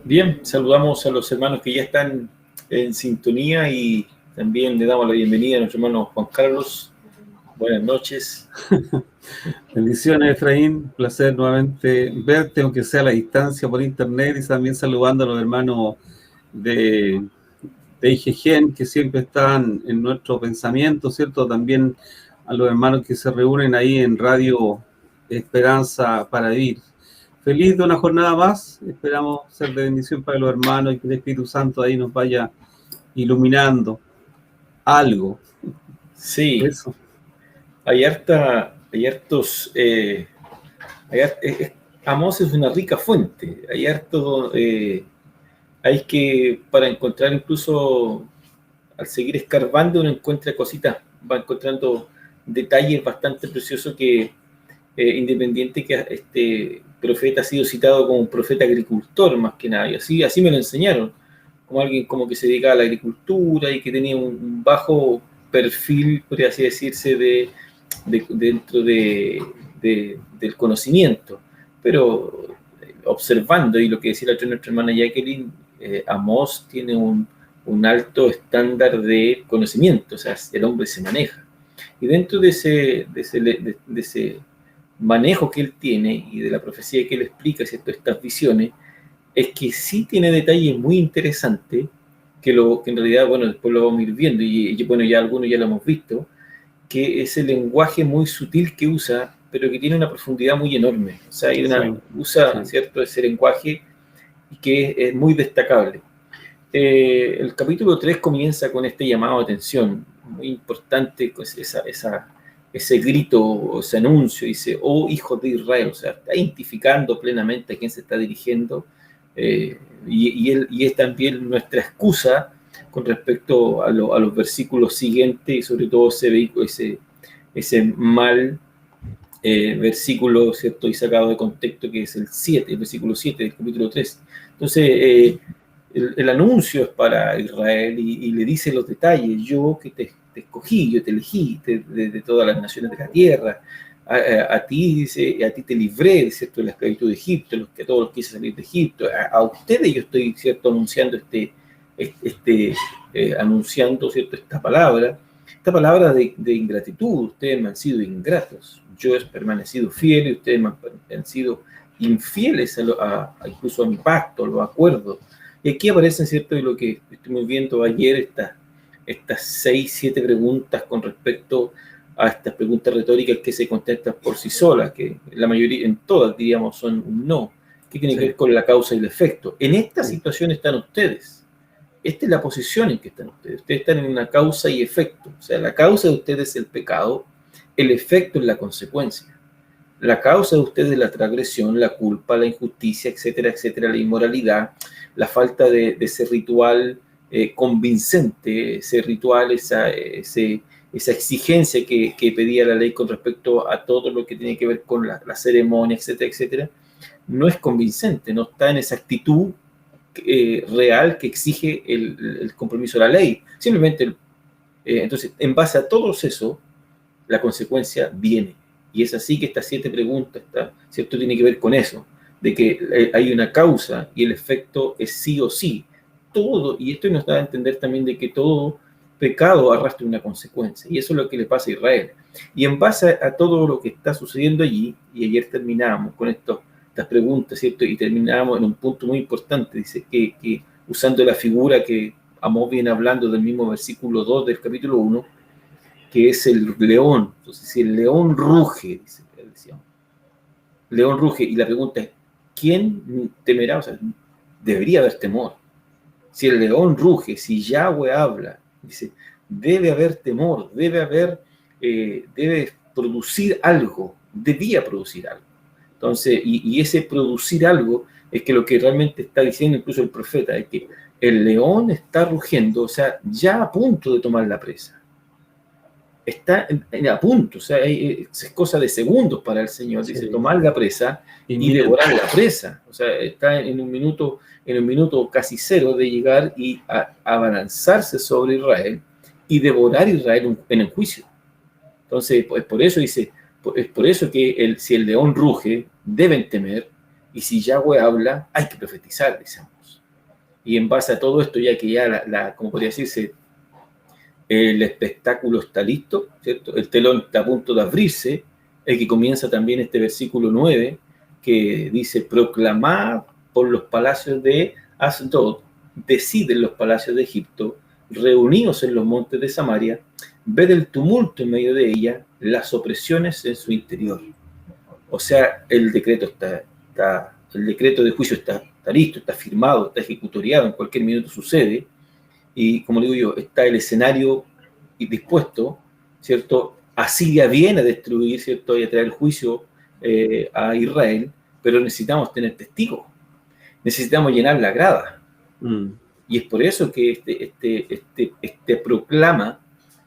Bien, saludamos a los hermanos que ya están en sintonía y también le damos la bienvenida a nuestro hermano Juan Carlos. Buenas noches. Bendiciones, Efraín. Placer nuevamente verte, aunque sea a la distancia por internet, y también saludando a los hermanos de IGGEN, que siempre están en nuestro pensamiento, ¿cierto? También a los hermanos que se reúnen ahí en Radio Esperanza para Vivir. Feliz de una jornada más. Esperamos ser de bendición para los hermanos y que el Espíritu Santo ahí nos vaya iluminando algo. Sí, Eso. hay hartos. Amós es una rica fuente. Hay harto. Hay que, para encontrar incluso, al seguir escarbando, uno encuentra cositas, va encontrando detalles bastante preciosos que, independiente que este profeta ha sido citado como un profeta agricultor más que nada, y así me lo enseñaron, como alguien como que se dedicaba a la agricultura y que tenía un bajo perfil, podría así decirse, dentro del conocimiento, pero observando, y lo que decía nuestra hermana Jacqueline, Amós tiene un alto estándar de conocimiento, o sea, el hombre se maneja. Y dentro de ese manejo que él tiene y de la profecía que él explica, ¿cierto? Estas visiones, es que sí tiene detalles muy interesantes que en realidad, bueno, después lo vamos a ir viendo y bueno, ya algunos ya lo hemos visto, que es el lenguaje muy sutil que usa, pero que tiene una profundidad muy enorme. O sea, usa, Sí. ¿cierto?, ese lenguaje que es muy destacable. El capítulo 3 comienza con este llamado de atención, muy importante, pues ese grito, ese anuncio, dice, oh hijos de Israel, o sea, está identificando plenamente a quién se está dirigiendo, y es también nuestra excusa con respecto a los versículos siguientes, y sobre todo ese mal versículo, ¿cierto?, y sacado de contexto, que es el versículo 7 del capítulo 3. Entonces, el anuncio es para Israel y le dice los detalles: yo que te escogí, yo te elegí de todas las naciones de la tierra, a ti, dice, a ti te libré, ¿cierto?, de la esclavitud de Egipto, a todos los que quise salir de Egipto, a ustedes yo estoy, ¿cierto?, anunciando anunciando, ¿cierto?, esta palabra de ingratitud. Ustedes me han sido ingratos, yo he permanecido fiel y ustedes me han sido infieles incluso a mi pacto, a los acuerdos. Y aquí aparecen, ¿cierto?, y lo que estuvimos viendo ayer, estas 6, 7 preguntas con respecto a estas preguntas retóricas que se contestan por sí solas, que la mayoría, en todas, diríamos, son un no, que tiene que ver con la causa y el efecto. En esta situación están ustedes. Esta es la posición en que están ustedes. Ustedes están en una causa y efecto. O sea, la causa de ustedes es el pecado, el efecto es la consecuencia. La causa de ustedes es la transgresión, la culpa, la injusticia, etcétera, etcétera, la inmoralidad, la falta de ese ritual convincente, ese ritual, esa exigencia que pedía la ley con respecto a todo lo que tiene que ver con la ceremonia, etcétera, etcétera, no es convincente, no está en esa actitud real que exige el compromiso de la ley. Simplemente, entonces, en base a todo eso, la consecuencia viene. Y es así que estas 7 preguntas, ¿cierto?, tiene que ver con eso, de que hay una causa y el efecto es sí o sí. Todo, y esto nos da a entender también de que todo pecado arrastra una consecuencia, y eso es lo que le pasa a Israel. Y en base a todo lo que está sucediendo allí, y ayer terminamos con estas preguntas, ¿cierto?, y terminamos en un punto muy importante, dice que usando la figura que Amós viene hablando del mismo versículo 2 del capítulo 1, que es el león. Entonces, si el león ruge, decíamos, león ruge, y la pregunta es, ¿quién temerá? O sea, debería haber temor. Si el león ruge, si Yahweh habla, dice, debe haber temor, debe producir algo, debía producir algo. Entonces, y ese producir algo es que lo que realmente está diciendo incluso el profeta, es que el león está rugiendo, o sea, ya a punto de tomar la presa. Está a punto, o sea, es cosa de segundos para el Señor, dice, tomar la presa y devorar la presa. O sea, está en un minuto casi cero de llegar y abalanzarse sobre Israel y devorar Israel en el juicio. Entonces, pues por eso dice, es por eso que si el león ruge, deben temer, y si Yahweh habla, hay que profetizar, decimos. Y en base a todo esto, ya que ya, como podría decirse, el espectáculo está listo, ¿cierto? El telón está a punto de abrirse, el que comienza también este versículo 9, que dice, proclamad por los palacios de Asdod, decid en los palacios de Egipto, reuníos en los montes de Samaria, ved el tumulto en medio de ella, las opresiones en su interior. O sea, el decreto el decreto de juicio está listo, está firmado, está ejecutoriado, en cualquier minuto sucede, y como digo yo, está el escenario dispuesto, ¿cierto? Asiria viene a destruir, ¿cierto? Y a traer juicio a Israel, pero necesitamos tener testigos, necesitamos llenar la grada. Y es por eso que este proclama,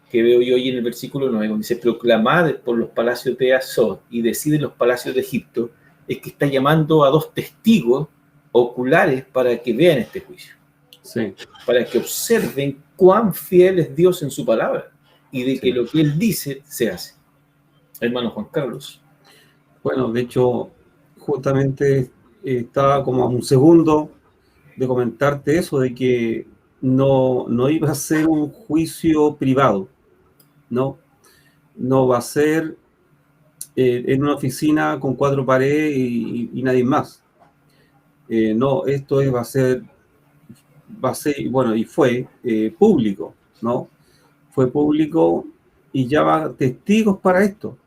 que veo yo hoy en el versículo 9, donde dice, proclamad por los palacios de Asdod y decide los palacios de Egipto, es que está llamando a 2 testigos oculares para que vean este juicio. Sí. Para que observen cuán fiel es Dios en su palabra y de que lo que Él dice se hace. Hermano Juan Carlos. Bueno, de hecho, justamente estaba como a un segundo de comentarte eso, de que no iba a ser un juicio privado, no va a ser en una oficina con 4 paredes y nadie más. No, esto va a ser, bueno, y fue público, ¿no? Fue público y ya va testigos para esto.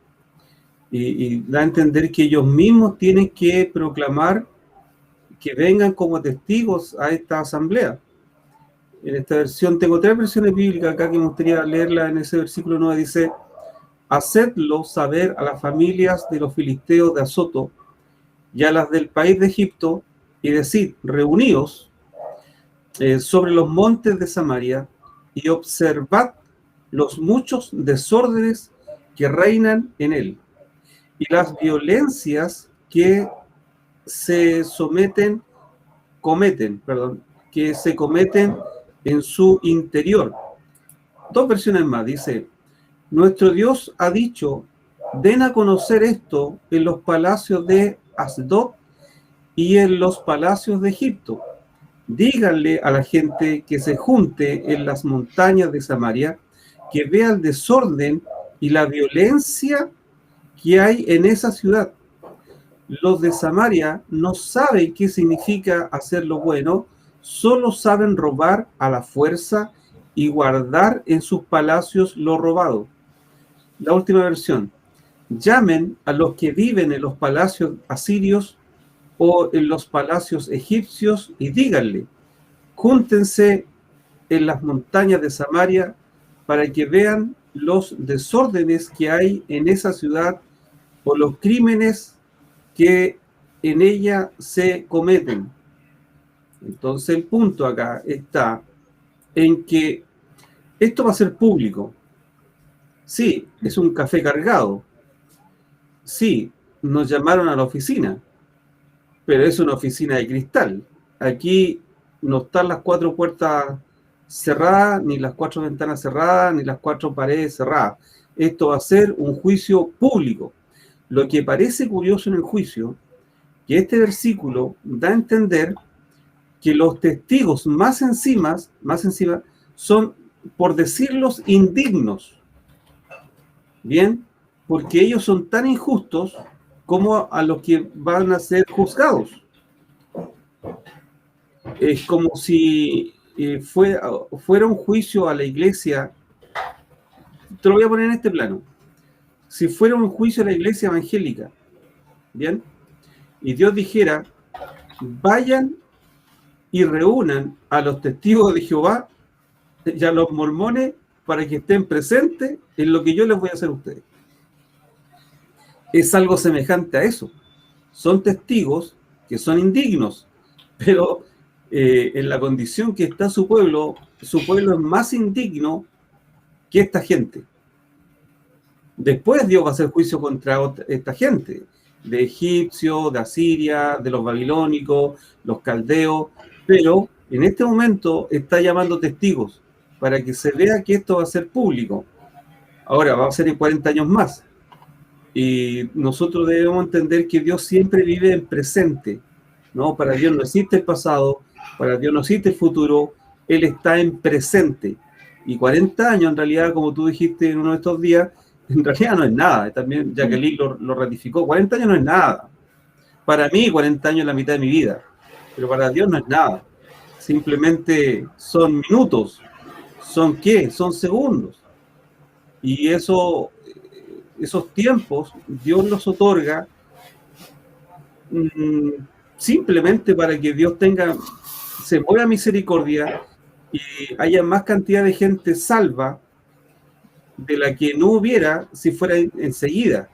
Y da a entender que ellos mismos tienen que proclamar que vengan como testigos a esta asamblea. En esta versión, tengo 3 versiones bíblicas acá que me gustaría leerla. En ese versículo 9 dice, hacedlo saber a las familias de los filisteos de Azoto y a las del país de Egipto, y decid, reuníos sobre los montes de Samaria y observad los muchos desórdenes que reinan en él y las violencias que se cometen en su interior. 2 versiones más, dice, nuestro Dios ha dicho, den a conocer esto en los palacios de Asdod y en los palacios de Egipto. Díganle a la gente que se junte en las montañas de Samaria, que vea el desorden y la violencia que hay en esa ciudad. Los de Samaria no saben qué significa hacer lo bueno, solo saben robar a la fuerza y guardar en sus palacios lo robado. La última versión. Llamen a los que viven en los palacios asirios o en los palacios egipcios y díganle, júntense en las montañas de Samaria para que vean los desórdenes que hay en esa ciudad o los crímenes que en ella se cometen. Entonces el punto acá está en que esto va a ser público. Sí, es un café cargado. Sí, nos llamaron a la oficina, pero es una oficina de cristal. Aquí no están las 4 puertas cerradas, ni las 4 ventanas cerradas, ni las 4 paredes cerradas. Esto va a ser un juicio público. Lo que parece curioso en el juicio, que este versículo da a entender que los testigos más encima son, por decirlos, indignos. Bien, porque ellos son tan injustos como a los que van a ser juzgados. Es como si fuera un juicio a la iglesia. Te lo voy a poner en este plano. Si fuera un juicio a la iglesia evangélica, ¿bien? Y Dios dijera, vayan y reúnan a los testigos de Jehová y a los mormones para que estén presentes en lo que yo les voy a hacer a ustedes. Es algo semejante a eso. Son testigos que son indignos, pero en la condición que está su pueblo es más indigno que esta gente. Después Dios va a hacer juicio contra esta gente, de egipcios, de Asiria, de los babilónicos, los caldeos, pero en este momento está llamando testigos para que se vea que esto va a ser público. Ahora, va a ser en 40 años más. Y nosotros debemos entender que Dios siempre vive en presente, ¿no? Para Dios no existe el pasado, Para Dios no existe futuro, Él está en presente. Y 40 años, en realidad, como tú dijiste en uno de estos días, en realidad no es nada. También Jacqueline lo ratificó. 40 años no es nada. Para mí, 40 años es la mitad de mi vida. Pero para Dios no es nada. Simplemente son minutos. ¿Son qué? Son segundos. Y esos tiempos, Dios los otorga simplemente para que Dios se mueva misericordia y haya más cantidad de gente salva de la que no hubiera si fuera enseguida.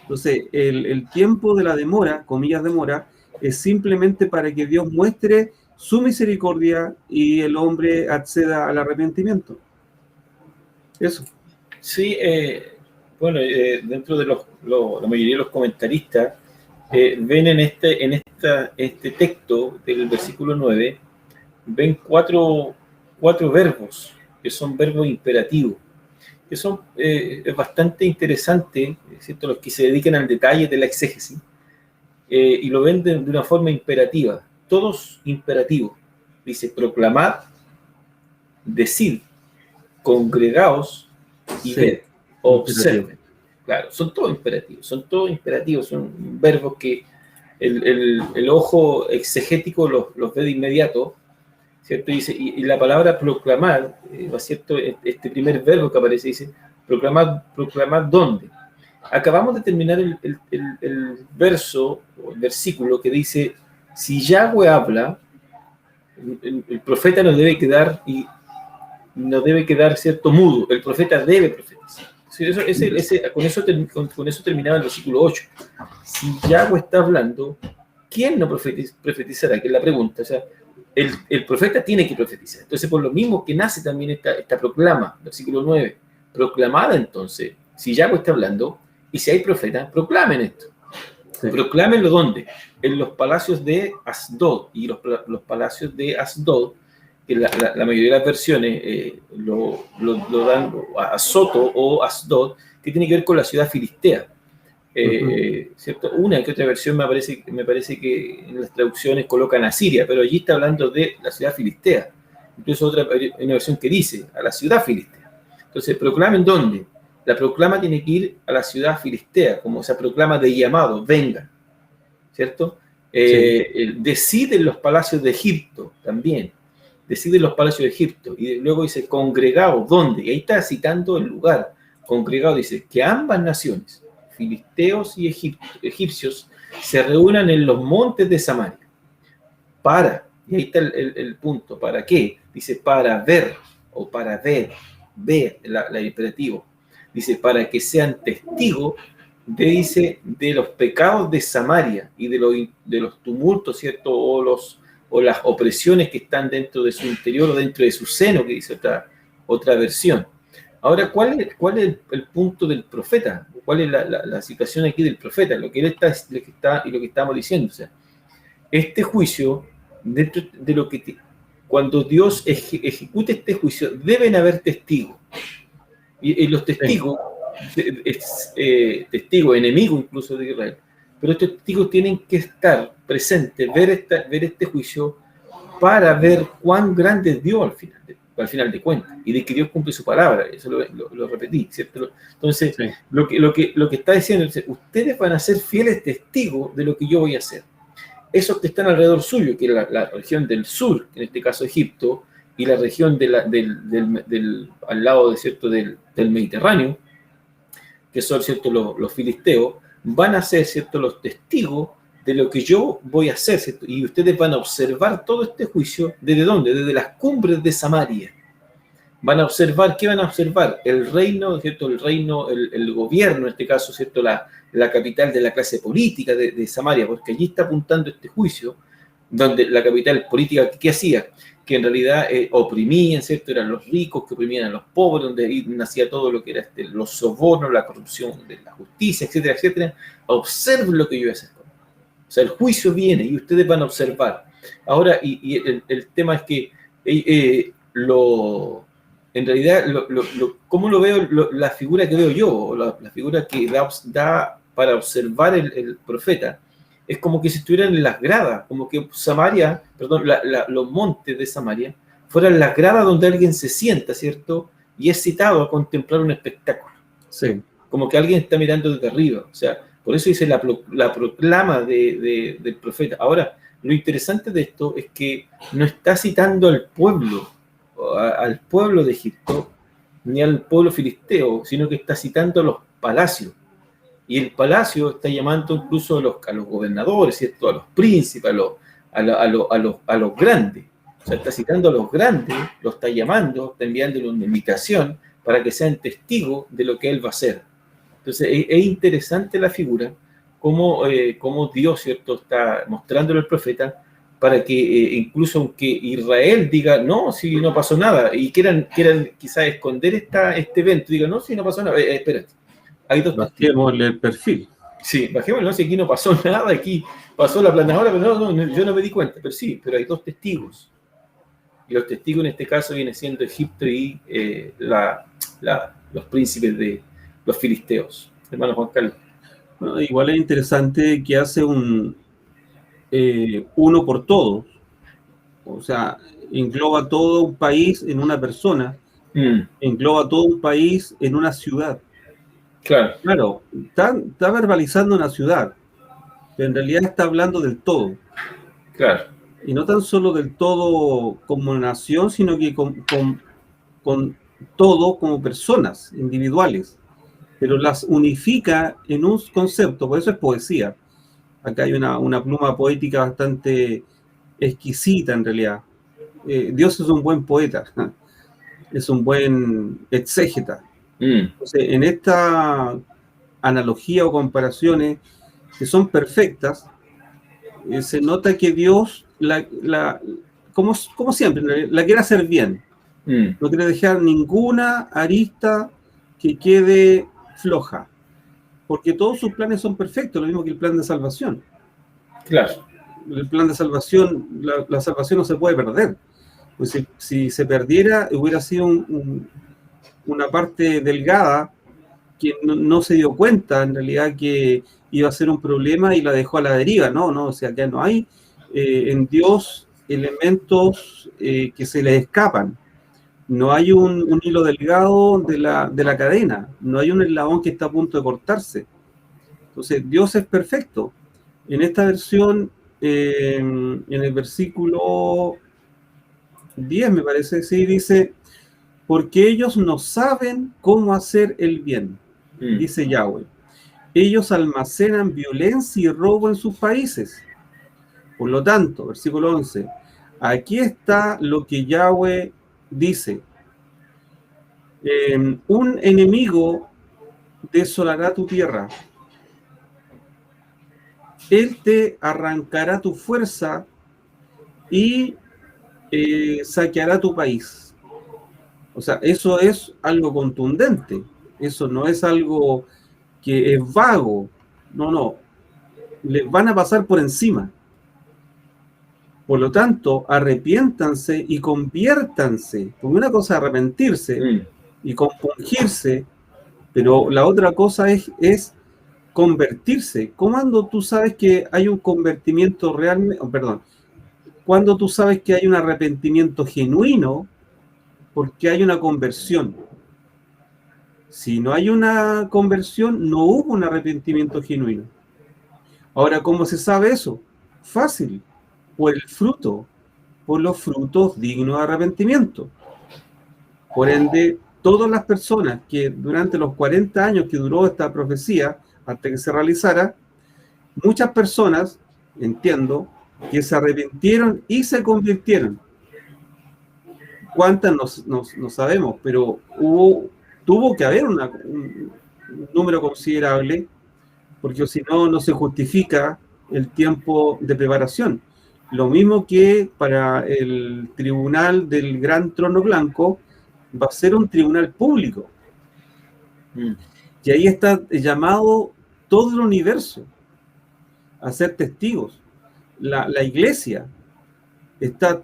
Entonces, el tiempo de la demora, comillas demora, es simplemente para que Dios muestre su misericordia y el hombre acceda al arrepentimiento. Eso. Sí, bueno, dentro de la mayoría de los comentaristas ven en este texto del versículo 9, ven cuatro verbos que son verbos imperativos, que son es bastante interesante, ¿cierto? Los que se dedican al detalle de la exégesis, y lo ven de una forma imperativa, todos imperativos. Dice: proclamad, decid, congregaos y ved, observen. Claro, son todos imperativos, son verbos que el ojo exegético los ve de inmediato, ¿cierto? Dice, y la palabra proclamar, ¿cierto? Este primer verbo que aparece dice: proclamar ¿dónde? Acabamos de terminar el verso, o el versículo que dice: si Yahweh habla, el profeta no debe quedar cierto mudo, el profeta debe profetizar. Con eso terminaba el versículo 8. Si Yahweh está hablando, ¿quién no profetizará? Que es la pregunta. O sea, el profeta tiene que profetizar. Entonces, por lo mismo que nace también esta proclama, versículo 9. Proclamada, entonces, si Yahweh está hablando, y si hay profeta, proclamen esto. Sí. Proclámenlo ¿dónde? En los palacios de Asdod. Y los palacios de Asdod, que la mayoría de las versiones lo dan a Soto o Asdod, que tiene que ver con la ciudad filistea. ¿Cierto? Una que otra versión me parece que en las traducciones colocan a Siria, pero allí está hablando de la ciudad filistea. Incluso hay una versión que dice a la ciudad filistea. Entonces, proclamen ¿dónde? La proclama tiene que ir a la ciudad filistea, como esa proclama de llamado, venga, ¿cierto? Sí. Deciden los palacios de Egipto también. Deciden los palacios de Egipto. Y luego dice, congregados, ¿dónde? Y ahí está citando el lugar. Congregados dice que ambas naciones, filisteos y egipcios, se reúnan en los montes de Samaria. Y ahí está el punto, ¿para qué? Dice, para ver, o para ver la imperativo. Dice, para que sean testigos de los pecados de Samaria y de los tumultos, ¿cierto? O las opresiones que están dentro de su interior o dentro de su seno, que dice otra versión. Ahora, ¿cuál es el punto del profeta? ¿Cuál es la situación aquí del profeta? Lo que él está y lo que estamos diciendo. O sea, este juicio, dentro de lo que cuando Dios ejecute este juicio, deben haber testigos. Y los testigos, testigos enemigos incluso de Israel, pero estos testigos tienen que estar presentes, ver este juicio para ver cuán grande es Dios al final de cuentas, y de que Dios cumple su palabra. Eso lo repetí, ¿cierto? Entonces, sí. lo que está diciendo es: ustedes van a ser fieles testigos de lo que yo voy a hacer. Esos que están alrededor suyo, que es la región del sur, en este caso Egipto, y la región al lado, ¿cierto? del Mediterráneo, que son, ¿cierto? los filisteos, van a ser, ¿cierto? los testigos de lo que yo voy a hacer, ¿cierto? Y ustedes van a observar todo este juicio. ¿Desde dónde? Desde las cumbres de Samaria. Van a observar, ¿qué van a observar? El reino, ¿cierto? El gobierno, en este caso, ¿cierto? La capital de la clase política de Samaria, porque allí está apuntando este juicio, donde la capital política, ¿qué hacía? Que en realidad oprimían, ¿cierto? Eran los ricos que oprimían a los pobres, donde ahí nacía todo lo que era los sobornos, la corrupción de la justicia, etcétera, etcétera. Observen lo que yo voy a hacer. O sea, el juicio viene y ustedes van a observar. Ahora, y el tema es que en realidad, ¿cómo lo veo? La figura que veo yo, la figura que da para observar el profeta, es como que si estuvieran en las gradas, como que Samaria, perdón, los montes de Samaria, fueran las gradas donde alguien se sienta, ¿cierto? Y es citado a contemplar un espectáculo. Sí. Como que alguien está mirando desde arriba. O sea, por eso dice la proclama del profeta. Ahora, lo interesante de esto es que no está citando al pueblo de Egipto, ni al pueblo filisteo, sino que está citando a los palacios. Y el palacio está llamando incluso a los gobernadores, ¿cierto? A los príncipes, a los grandes. O sea, está citando a los grandes, los está llamando, está enviándole una invitación para que sean testigos de lo que él va a hacer. Entonces, es interesante la figura, cómo Dios, ¿cierto?, está mostrándole al profeta para que incluso aunque Israel diga, no, si no pasó nada, y quieran quizás esconder este evento, diga, no, si no pasó nada, espérate. Hay dos Bajémosle el perfil. Sí, bajémosle, no, si aquí no pasó nada, aquí pasó la planadora, pero no, yo no me di cuenta, pero sí, pero hay dos testigos. Y los testigos en este caso vienen siendo Egipto y los príncipes de los filisteos. Hermano Juan Carlos. Bueno, igual es interesante que hace uno por todos. O sea, engloba todo un país en una persona, engloba todo un país en una ciudad. Claro, está verbalizando una ciudad, pero en realidad está hablando del todo. Claro. Y no tan solo del todo como nación, sino que con todo como personas individuales, pero las unifica en un concepto, por eso es poesía. Acá hay una pluma poética bastante exquisita en realidad. Dios es un buen poeta, es un buen exégeta. Entonces, en esta analogía o comparaciones que son perfectas, se nota que Dios, como siempre, la quiere hacer bien. No quiere dejar ninguna arista que quede floja, porque todos sus planes son perfectos, lo mismo que el plan de salvación. Claro. El plan de salvación, la salvación no se puede perder. Pues si se perdiera, hubiera sido una parte delgada que no se dio cuenta en realidad que iba a ser un problema y la dejó a la deriva. No, o sea, que no hay en Dios elementos que se les escapan. No hay un hilo delgado de la cadena, no hay un eslabón que está a punto de cortarse. Entonces, Dios es perfecto. En esta versión, en el versículo 10, me parece, sí, dice, porque ellos no saben cómo hacer el bien, dice Yahweh. Ellos almacenan violencia y robo en sus países. Por lo tanto, versículo 11, aquí está lo que Yahweh dice. Un enemigo desolará tu tierra. Él te arrancará tu fuerza y saqueará tu país. O sea, eso es algo contundente. Eso no es algo que es vago. No. Les van a pasar por encima. Por lo tanto, arrepiéntanse y conviértanse. Porque una cosa es arrepentirse y compungirse, pero la otra cosa es convertirse. ¿Cuándo tú sabes que hay un convertimiento realmente, cuando tú sabes que hay un arrepentimiento genuino? Porque hay una conversión. Si no hay una conversión, no hubo un arrepentimiento genuino. Ahora, ¿cómo se sabe eso? Fácil, por el fruto, por los frutos dignos de arrepentimiento. Por ende, todas las personas que durante los 40 años que duró esta profecía, hasta que se realizara, muchas personas, entiendo, que se arrepintieron y se convirtieron. ¿Cuántas? No sabemos, pero tuvo que haber un número considerable, porque si no, no se justifica el tiempo de preparación. Lo mismo que para el tribunal del Gran Trono Blanco, va a ser un tribunal público. Y ahí está llamado todo el universo a ser testigos. La iglesia,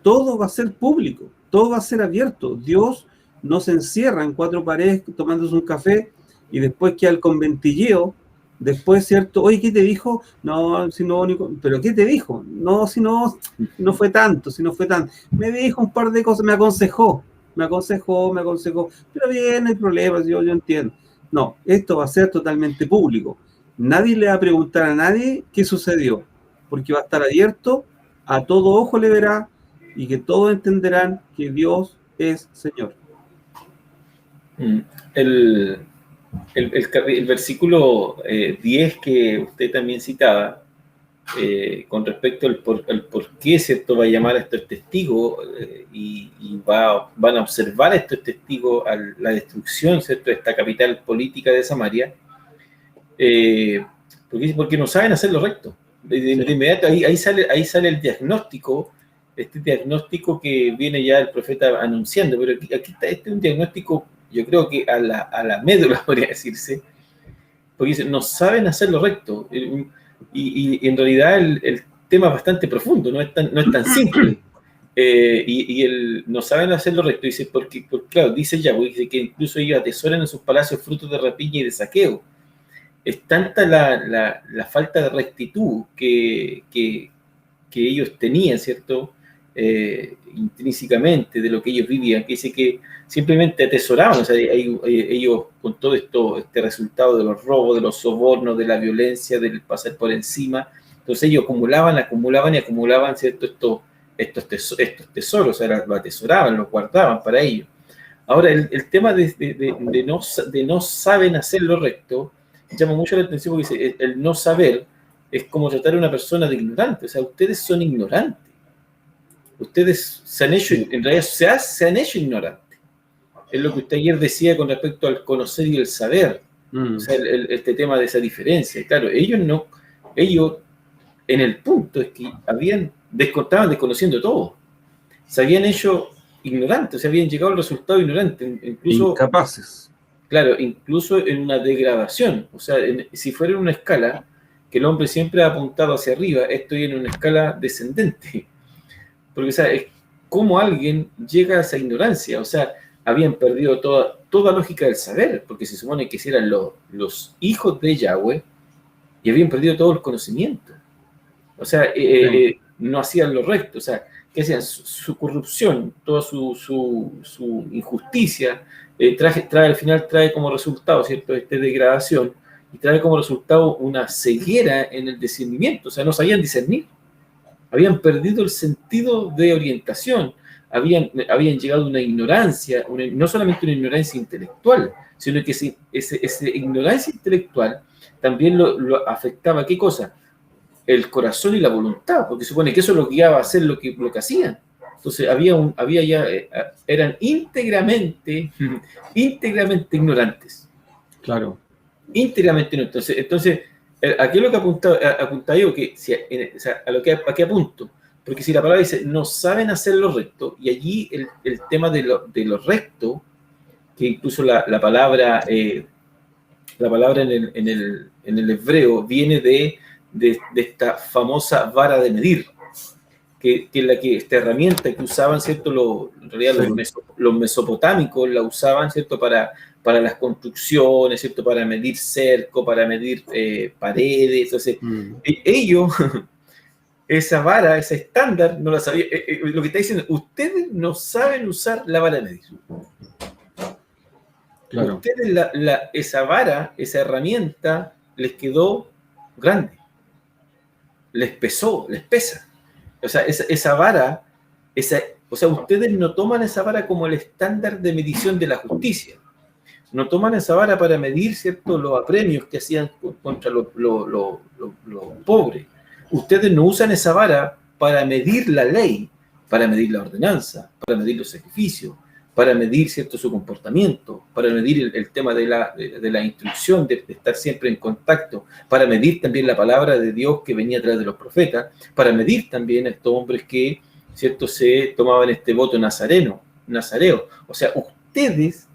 todo va a ser público, todo va a ser abierto. Dios no se encierra en 4 paredes tomándose un café y después queda el conventilleo Después, ¿cierto? Oye, ¿qué te dijo? No, si no, ¿pero qué te dijo? No, si no, no fue tanto, si no fue tanto. Me dijo un par de cosas, me aconsejó. Pero bien, no hay problema, yo entiendo. No, esto va a ser totalmente público. Nadie le va a preguntar a nadie qué sucedió, porque va a estar abierto, a todo ojo le verá, y que todos entenderán que Dios es Señor. El versículo 10 que usted también citaba, con respecto al por qué, ¿cierto?, va a llamar a estos testigos y van a observar a estos testigos a la destrucción, ¿cierto?, de esta capital política de Samaria, porque no saben hacer lo recto. De inmediato ahí sale el diagnóstico, este diagnóstico que viene ya el profeta anunciando, pero aquí está, este es un diagnóstico, yo creo que a la médula, podría decirse, porque dice, no saben hacer lo recto, y en realidad el tema es bastante profundo, no es tan simple, y no saben hacer lo recto, dice, porque claro, dice Yahweh, dice que incluso ellos atesoran en sus palacios frutos de rapiña y de saqueo. Es tanta la falta de rectitud que ellos tenían, ¿cierto? Intrínsecamente de lo que ellos vivían, que dice que simplemente atesoraban, o sea, ellos con todo esto, este resultado de los robos, de los sobornos, de la violencia, del pasar por encima, entonces ellos acumulaban, ¿cierto? Estos tesoros, o sea, lo atesoraban, los guardaban para ellos. Ahora, el tema de no saben hacer lo recto, llama mucho la atención porque dice, el no saber es como tratar a una persona de ignorante, o sea, ustedes son ignorantes. Ustedes se han hecho, en realidad se han hecho ignorantes. Es lo que usted ayer decía con respecto al conocer y el saber. O sea, este tema de esa diferencia. Claro, ellos en el punto es que estaban desconociendo todo. Se habían hecho ignorantes, se habían llegado al resultado ignorante, incluso incapaces. Claro, incluso en una degradación. O sea, si fuera en una escala, que el hombre siempre ha apuntado hacia arriba, estoy en una escala descendente. Porque, o sea, es cómo alguien llega a esa ignorancia. O sea, habían perdido toda lógica del saber, porque se supone que eran los hijos de Yahweh y habían perdido todo el conocimiento. O sea, no hacían lo recto. O sea, ¿qué hacían? Su corrupción, toda su injusticia, al final trae como resultado, ¿cierto?, degradación, y trae como resultado una ceguera en el discernimiento. O sea, no sabían discernir. Habían perdido el sentido de orientación, habían llegado a una ignorancia, no solamente una ignorancia intelectual, sino que esa ignorancia intelectual también lo afectaba. ¿Qué cosa? El corazón y la voluntad, porque supone que eso lo guiaba a hacer lo que hacían. Entonces eran íntegramente ignorantes. Claro. Íntegramente ignorantes. Entonces, aquí es lo que apunta yo, que ¿a qué apunto? Porque si la palabra dice, no saben hacer lo recto, y allí el tema de lo recto, que incluso la palabra en el hebreo viene de esta famosa vara de medir, que esta herramienta que usaban, ¿cierto? En realidad los mesopotámicos la usaban, ¿cierto?, para las construcciones, ¿cierto?, para medir cerco, para medir paredes. Entonces, ellos, esa vara, ese estándar, no la sabían. Lo que está diciendo, ustedes no saben usar la vara de medir. Claro. Ustedes esa vara, esa herramienta, les quedó grande. Les pesa. O sea, esa vara, o sea, ustedes no toman esa vara como el estándar de medición de la justicia. No toman esa vara para medir, ¿cierto?, los apremios que hacían contra los pobres. Ustedes no usan esa vara para medir la ley, para medir la ordenanza, para medir los sacrificios, para medir, ¿cierto?, su comportamiento, para medir el tema de la instrucción, de estar siempre en contacto, para medir también la palabra de Dios que venía a través de los profetas, para medir también a estos hombres que, ¿cierto?, se tomaban este voto nazareo. O sea, ustedes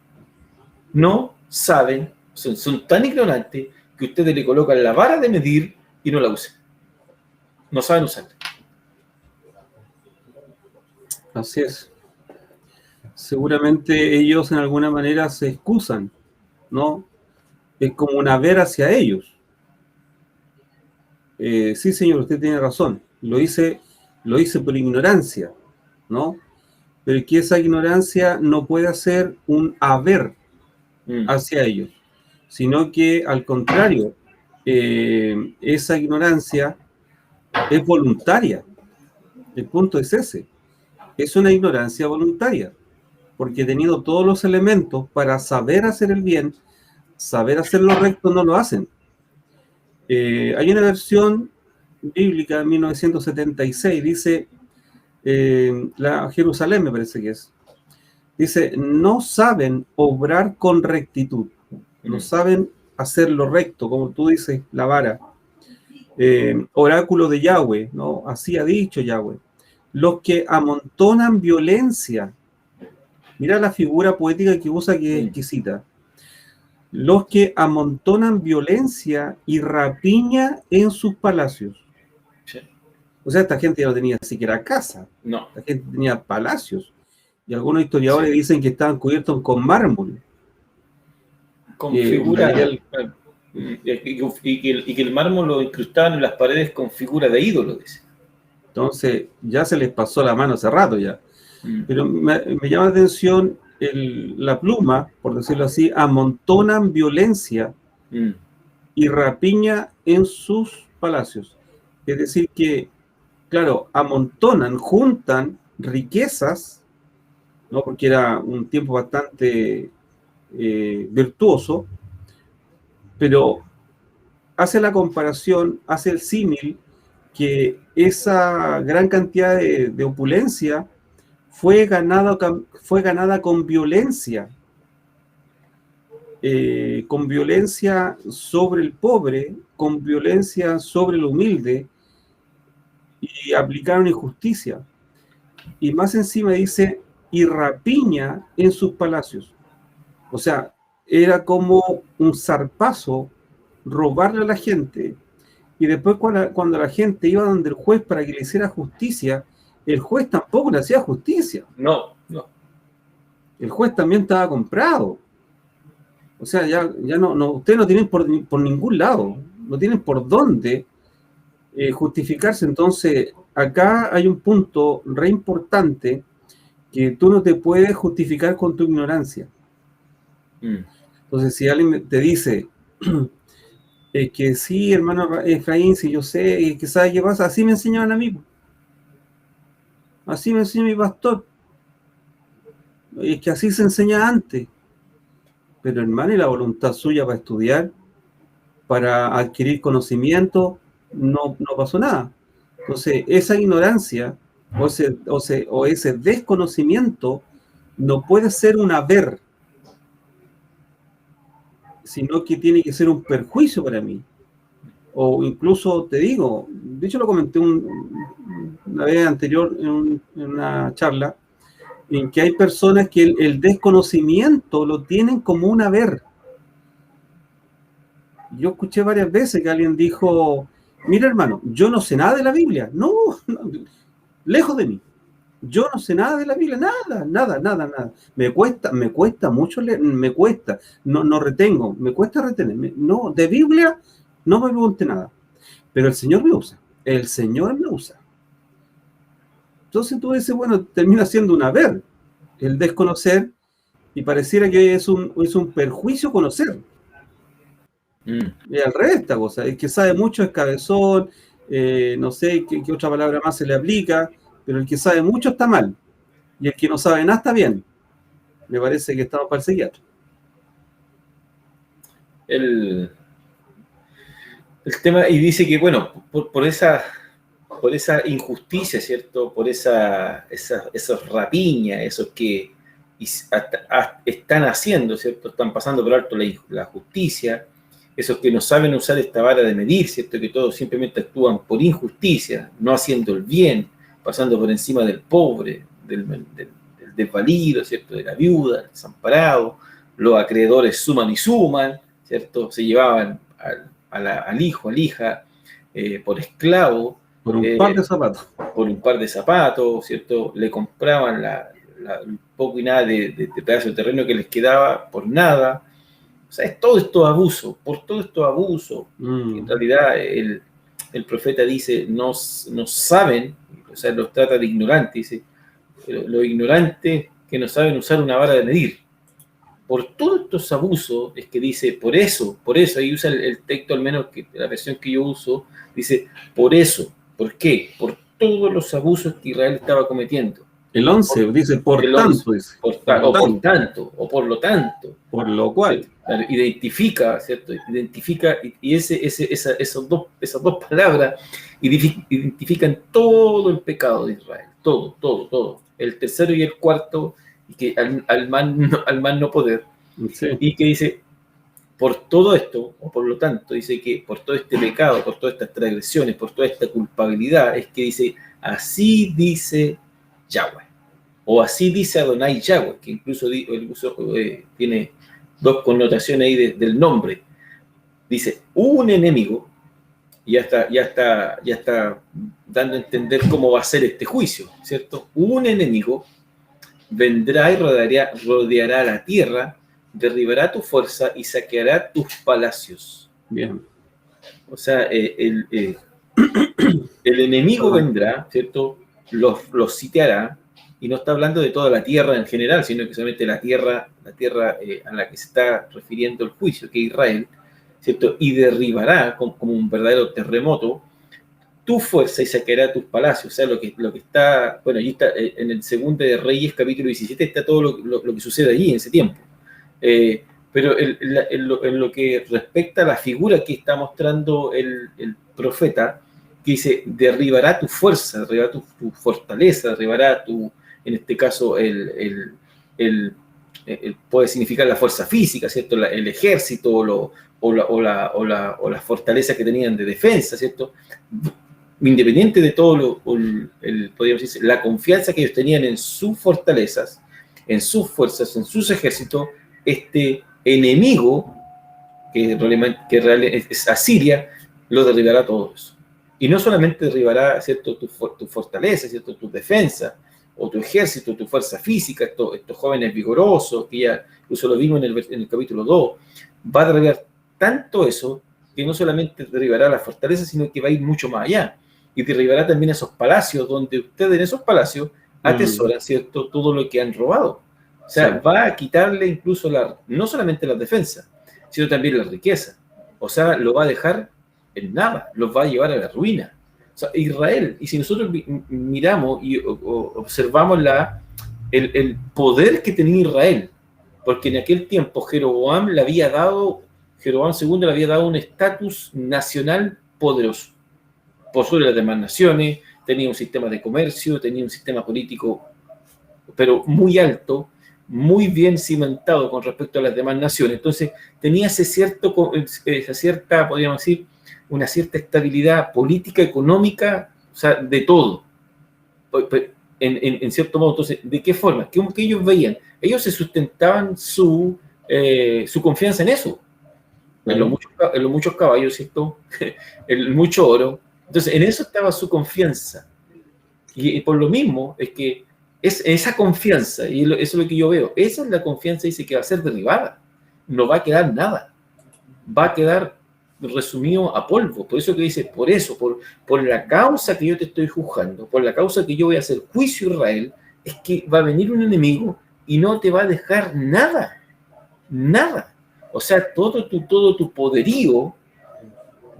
no saben, son tan ignorantes que ustedes le colocan la vara de medir y no la usan. No saben usarla. Así es. Seguramente ellos en alguna manera se excusan, ¿no? Es como una vera hacia ellos. sí señor, usted tiene razón, lo hice por ignorancia, ¿no? Pero es que esa ignorancia no puede ser un haber hacia ellos, sino que al contrario, esa ignorancia es voluntaria. El punto es ese, es una ignorancia voluntaria, porque teniendo todos los elementos para saber hacer el bien, saber hacer lo recto, no lo hacen. Hay una versión bíblica de 1976, dice, la Jerusalén me parece que es, dice, no saben obrar con rectitud, no saben hacer lo recto, como tú dices, la vara. Oráculo de Yahweh, ¿no? Así ha dicho Yahweh. Los que amontonan violencia, mira la figura poética que usa, que es exquisita. Los que amontonan violencia y rapiña en sus palacios. Sí. O sea, esta gente ya no tenía siquiera casa. No. Esta gente tenía palacios. Y algunos historiadores dicen que estaban cubiertos con mármol. Con figuras. Y que el mármol lo incrustaban en las paredes con figuras de ídolos. Dice. Entonces, ya se les pasó la mano hace rato ya. Pero me llama la atención la pluma, por decirlo así, amontonan violencia y rapiña en sus palacios. Es decir que, claro, amontonan, juntan riquezas, ¿no? Porque era un tiempo bastante virtuoso, pero hace la comparación, hace el símil, que esa gran cantidad de opulencia fue ganada con violencia sobre el pobre, con violencia sobre el humilde, y aplicaron injusticia. Y más encima dice, y rapiña en sus palacios. O sea, era como un zarpazo robarle a la gente, y después cuando la gente iba donde el juez para que le hiciera justicia, el juez tampoco le hacía justicia. No. El juez también estaba comprado. O sea, ya no, ustedes no tienen por ningún lado, no tienen por dónde justificarse. Entonces, acá hay un punto re importante, que tú no te puedes justificar con tu ignorancia. Entonces, si alguien te dice que sí, hermano Efraín, si yo sé, que sabe qué pasa, así me enseñaban a mí. Así me enseñó mi pastor. Es que así se enseña antes. Pero hermano, y la voluntad suya para estudiar, para adquirir conocimiento, no pasó nada. Entonces, esa ignorancia o ese desconocimiento no puede ser un haber, sino que tiene que ser un perjuicio para mí. O incluso, te digo, de hecho lo comenté una vez anterior en una charla, en que hay personas que el desconocimiento lo tienen como un haber. Yo escuché varias veces que alguien dijo, mira hermano, yo no sé nada de la Biblia. No, lejos de mí. Yo no sé nada de la Biblia, nada. Me cuesta mucho leer, no retengo, me cuesta retenerme. No, de Biblia no me pregunte nada. Pero el Señor me usa. Entonces tú dices, bueno, termina siendo un haber el desconocer, y pareciera que es un perjuicio conocer. Y al revés esta cosa, el que sabe mucho es cabezón, no sé qué otra palabra más se le aplica, pero el que sabe mucho está mal, y el que no sabe nada está bien. Me parece que estamos para el psiquiatra. El tema, y dice que, bueno, por esa injusticia, ¿cierto? Por esos rapiñas, esos que están haciendo, ¿cierto? Están pasando por alto la justicia, esos que no saben usar esta vara de medir, ¿cierto? Que todos simplemente actúan por injusticia, no haciendo el bien, pasando por encima del pobre, del desvalido, ¿cierto? De la viuda, del desamparado. Los acreedores suman y suman, ¿cierto? Se llevaban al hijo, a la hija, por esclavo. Por un par de zapatos. Por un par de zapatos, ¿cierto? Le compraban un poco y nada de pedazo de terreno que les quedaba por nada. O sea, es todo esto abuso, por todo esto abuso. En realidad, el profeta dice, no saben, o sea, los trata de ignorantes, dice, los ignorantes que no saben usar una vara de medir. Por todos estos abusos es que dice, por eso, ahí usa el texto, al menos que la versión que yo uso, dice, por eso, ¿por qué? Por todos los abusos que Israel estaba cometiendo. El 11 dice, por tanto, dice. Por lo tanto. Por lo cual. Identifica, ¿cierto? Identifica, y esas dos palabras identifican todo el pecado de Israel, todo. El tercero y el cuarto, y que al mal no poder. Sí. Y que dice, por todo esto, o por lo tanto, dice que por todo este pecado, por todas estas transgresiones, por toda esta culpabilidad, es que dice, así dice Yahweh, o así dice Adonai Yahweh, que incluso tiene dos connotaciones ahí del nombre. Dice, un enemigo, y ya está dando a entender cómo va a ser este juicio, ¿cierto? Un enemigo vendrá y rodeará la tierra, derribará tu fuerza y saqueará tus palacios. Bien. O sea, el enemigo vendrá, ¿cierto? Los sitiará, y no está hablando de toda la tierra en general, sino que solamente la tierra a la que se está refiriendo el juicio, que es Israel, ¿cierto? Y derribará como un verdadero terremoto tu fuerza y saqueará tus palacios. O sea, lo que está, bueno, allí está en el segundo de Reyes, capítulo 17, está todo lo que sucede allí en ese tiempo. Pero en lo que respecta a la figura que está mostrando el profeta, que dice, derribará tu fuerza, derribará tu fortaleza, derribará en este caso, puede significar la fuerza física, ¿cierto? El ejército o la fortaleza que tenían de defensa, ¿cierto? Independiente de todo podríamos decir, la confianza que ellos tenían en sus fortalezas, en sus fuerzas, en sus ejércitos, este enemigo, que realmente es Asiria, lo derribará todo eso. Y no solamente derribará, ¿cierto?, tu fortaleza, ¿cierto?, tu defensa, o tu ejército, tu fuerza física, estos jóvenes vigorosos, que ya incluso lo vimos en el capítulo 2, va a derribar tanto eso, que no solamente derribará la fortaleza, sino que va a ir mucho más allá. Y derribará también esos palacios, donde ustedes en esos palacios atesoran, ¿cierto?, todo lo que han robado. O sea, va a quitarle incluso no solamente la defensa, sino también la riqueza. O sea, lo va a dejar en nada, los va a llevar a la ruina. O sea, Israel, y si nosotros miramos y observamos el poder que tenía Israel, porque en aquel tiempo Jeroboam II le había dado un estatus nacional poderoso, por sobre las demás naciones, tenía un sistema de comercio, tenía un sistema político, pero muy alto, muy bien cimentado con respecto a las demás naciones. Entonces, tenía esa cierta, podríamos decir, una cierta estabilidad política, económica, o sea, de todo. En cierto modo, entonces, ¿de qué forma? ¿Qué ellos veían? Ellos se sustentaban su confianza en eso. En los muchos caballos, ¿cierto? En mucho oro. Entonces, en eso estaba su confianza. Y por lo mismo, es que es esa confianza, y eso es lo que yo veo, esa es la confianza, dice, que va a ser derribada. No va a quedar nada. Va a quedar resumido a polvo. Por eso que dice, por la causa que yo te estoy juzgando, por la causa que yo voy a hacer juicio a Israel, es que va a venir un enemigo y no te va a dejar nada. Nada. O sea, todo tu poderío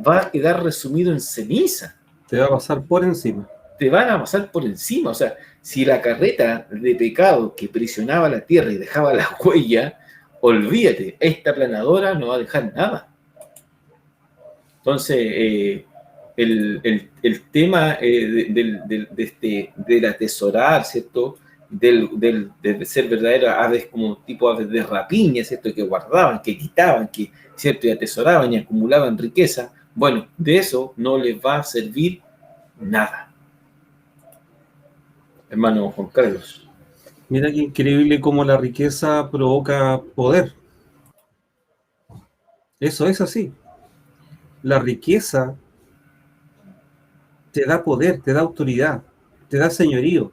va a quedar resumido en ceniza. Te va a pasar por encima. Te van a pasar por encima. O sea, si la carreta de pecado que prisionaba la tierra y dejaba la huella, olvídate, esta planadora no va a dejar nada. Entonces, el tema del atesorar, ¿cierto?, de ser verdaderas aves, como tipo aves de rapiña, ¿cierto?, que guardaban, que quitaban, ¿cierto?, y atesoraban y acumulaban riqueza. Bueno, de eso no les va a servir nada. Hermano Juan Carlos. Mira qué increíble cómo la riqueza provoca poder. Eso es así. La riqueza te da poder, te da autoridad, te da señorío.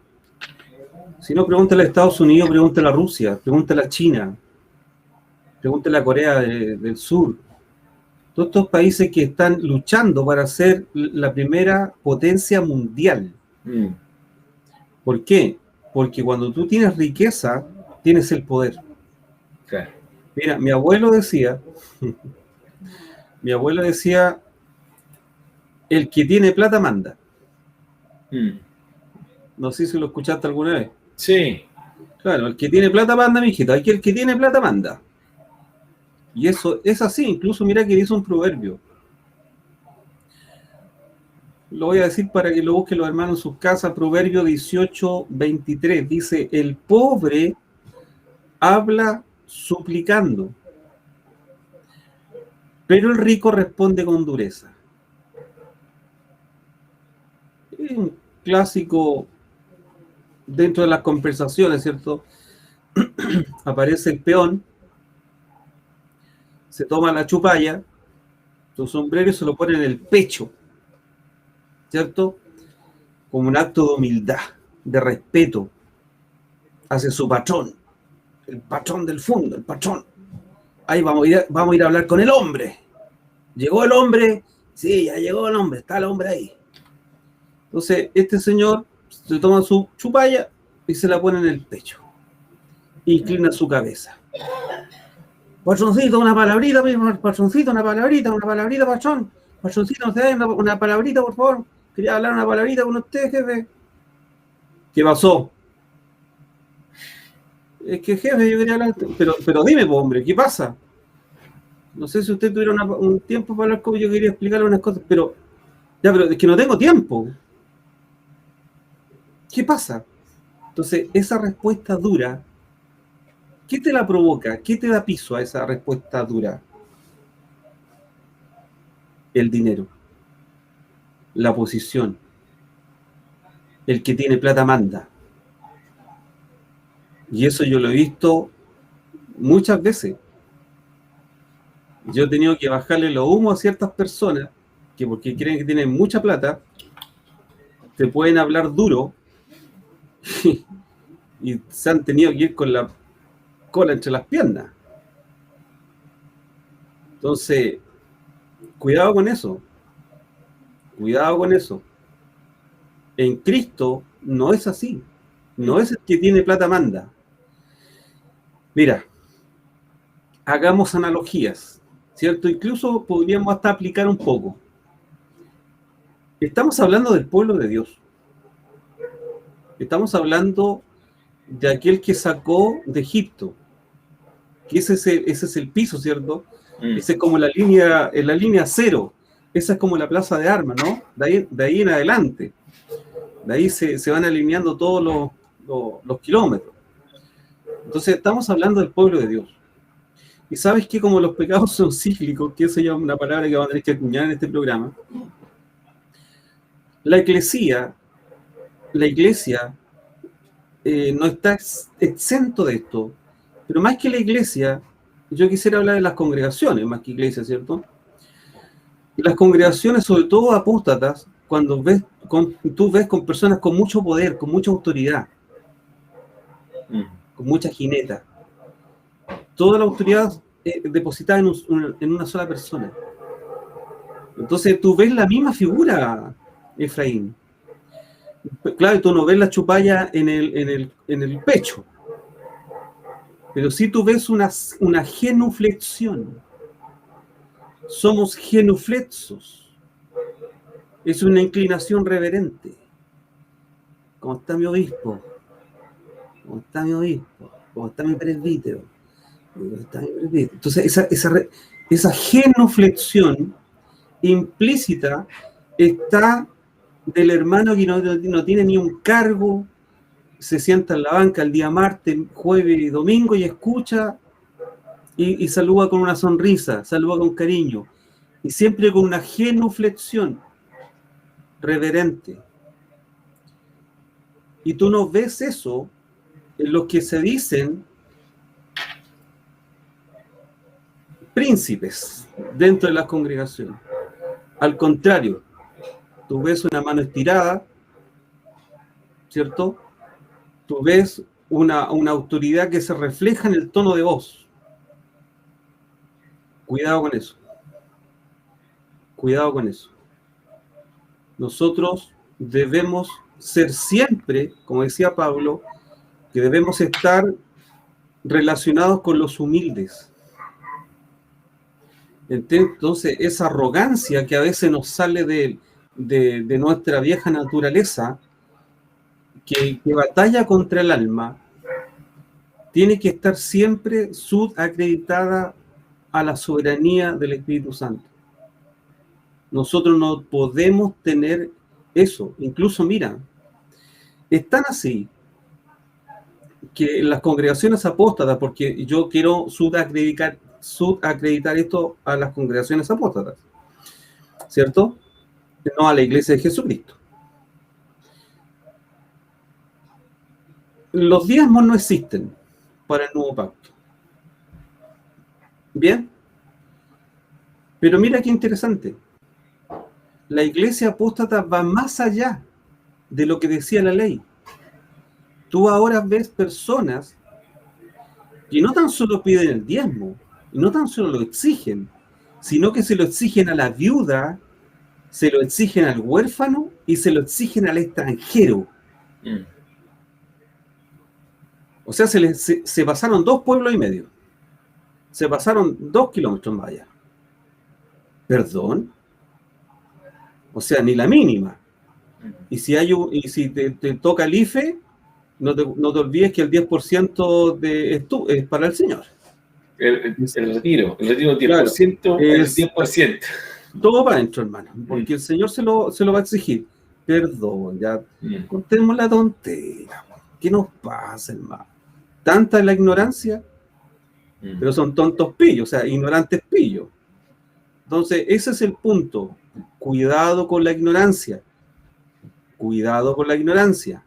Si no, pregúntale a Estados Unidos, pregúntale a Rusia, pregúntale a China, pregúntale a Corea del Sur. Todos estos países que están luchando para ser la primera potencia mundial. ¿Por qué? Porque cuando tú tienes riqueza, tienes el poder. Claro. Mira, mi abuelo decía, el que tiene plata manda. No sé si lo escuchaste alguna vez. Sí. Claro, el que tiene plata manda, mijito. Hay que el que tiene plata manda. Y eso es así. Incluso mira que dice un proverbio. Lo voy a decir para que lo busquen los hermanos en sus casas. Proverbio 18:23. Dice, el pobre habla suplicando, pero el rico responde con dureza. Es un clásico dentro de las conversaciones, ¿cierto? Aparece el peón, se toma la chupalla, su sombrero y se lo pone en el pecho, ¿cierto? Como un acto de humildad, de respeto hacia su patrón, el patrón del fondo, el patrón. Ahí vamos a ir a hablar con el hombre. ¿Llegó el hombre? Sí, ya llegó el hombre, está el hombre ahí. Entonces, este señor se toma su chupalla y se la pone en el pecho. Inclina su cabeza. Patroncito, una palabrita, patroncito, una palabrita, patrón. Patroncito, ¿no se da una palabrita, por favor? Quería hablar una palabrita con usted, jefe. ¿Qué pasó? Es que, jefe, yo quería hablar... Pero dime, hombre, ¿qué pasa? No sé si usted tuviera un tiempo para hablar conmigo, yo quería explicarle unas cosas, pero es que no tengo tiempo. ¿Qué pasa? Entonces, esa respuesta dura, ¿qué te la provoca? ¿Qué te da piso a esa respuesta dura? El dinero, la posición, el que tiene plata manda. Y eso yo lo he visto muchas veces. Yo he tenido que bajarle los humos a ciertas personas que porque creen que tienen mucha plata, te pueden hablar duro y se han tenido que ir con la cola entre las piernas. Entonces, cuidado con eso. Cuidado con eso. En Cristo no es así. No es el que tiene plata manda. Mira, hagamos analogías, ¿cierto? Incluso podríamos hasta aplicar un poco. Estamos hablando del pueblo de Dios. Estamos hablando de aquel que sacó de Egipto. Que ese es el piso, ¿cierto? Ese es como la línea cero. Esa es como la plaza de armas, ¿no? De ahí en adelante. De ahí se van alineando todos los kilómetros. Entonces estamos hablando del pueblo de Dios. Y sabes que como los pecados son cíclicos, que esa es una palabra que vamos a tener que acuñar en este programa, la iglesia no está exento de esto. Pero más que la iglesia, yo quisiera hablar de las congregaciones, más que iglesia, ¿cierto? Las congregaciones, sobre todo apóstatas, cuando tú ves con personas con mucho poder, con mucha autoridad, con mucha jineta, toda la autoridad depositada en una sola persona. Entonces tú ves la misma figura, Efraín. Claro, tú no ves la chupalla en el pecho, pero sí tú ves una genuflexión. Somos genuflexos. Es una inclinación reverente. ¿Cómo está mi obispo? ¿Cómo está mi obispo? ¿Cómo está mi presbítero? Entonces, esa genuflexión implícita está del hermano que no tiene ni un cargo, se sienta en la banca el día martes, jueves y domingo y escucha y saluda con una sonrisa, saluda con cariño y siempre con una genuflexión reverente. Y tú no ves eso en los que se dicen príncipes dentro de las congregaciones. Al contrario, tú ves una mano estirada, ¿cierto? Tú ves una autoridad que se refleja en el tono de voz. Cuidado con eso. Cuidado con eso. Nosotros debemos ser siempre, como decía Pablo, que debemos estar relacionados con los humildes. Entonces, esa arrogancia que a veces nos sale de nuestra vieja naturaleza, que batalla contra el alma, tiene que estar siempre subacreditada a la soberanía del Espíritu Santo. Nosotros no podemos tener eso. Incluso, mira, es tan así que las congregaciones apóstatas, porque yo quiero subacreditar esto a las congregaciones apóstatas, ¿cierto? No a la iglesia de Jesucristo. Los diezmos no existen para el nuevo pacto. ¿Bien? Pero mira qué interesante. La iglesia apóstata va más allá de lo que decía la ley. Tú ahora ves personas que no tan solo piden el diezmo, y no tan solo lo exigen, sino que se lo exigen a la viuda, se lo exigen al huérfano y se lo exigen al extranjero. O sea, se pasaron 2 pueblos y medio. Se pasaron 2 kilómetros más allá. ¿Perdón? O sea, ni la mínima. Y si te toca el IFE, no te olvides que el 10% es para el Señor. El retiro del 10%, claro, el 10%. Todo para adentro, hermano, porque el Señor se lo va a exigir. Perdón, ya contemos la tontera. ¿Qué nos pasa, hermano? Tanta es la ignorancia, pero son tontos pillos, o sea, ignorantes pillos. Entonces, ese es el punto. Cuidado con la ignorancia. Cuidado con la ignorancia.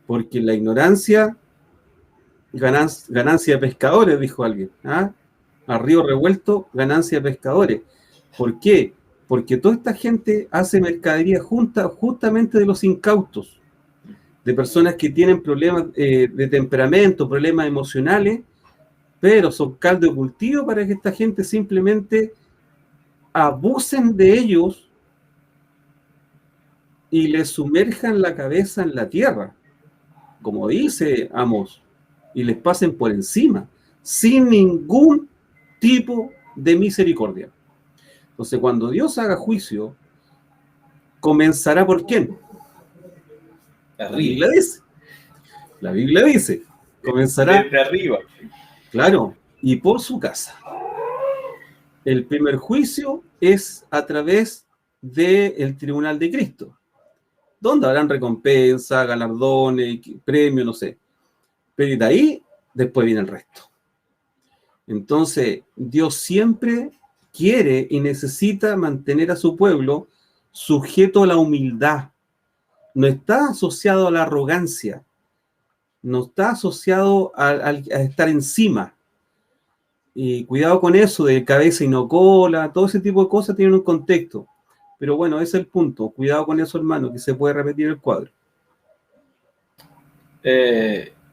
Porque la ignorancia, ganancia de pescadores, dijo alguien. ¿Ah? A río revuelto, ganancia de pescadores. ¿Por qué? Porque toda esta gente hace mercadería justamente de los incautos, de personas que tienen problemas de temperamento, problemas emocionales, pero son caldo de cultivo para que esta gente simplemente abusen de ellos y les sumerjan la cabeza en la tierra, como dice Amós, y les pasen por encima, sin ningún tipo de misericordia. Entonces, cuando Dios haga juicio, comenzará ¿por quién? La Biblia dice, comenzará desde arriba. Claro, y por su casa. El primer juicio es a través del tribunal de Cristo, donde habrán recompensa, galardones, premios, no sé. Pero de ahí, después viene el resto. Entonces, Dios siempre quiere y necesita mantener a su pueblo sujeto a la humildad. No está asociado a la arrogancia. No está asociado a estar encima. Y cuidado con eso de cabeza y no cola, todo ese tipo de cosas tienen un contexto. Pero bueno, ese es el punto. Cuidado con eso, hermano, que se puede repetir el cuadro.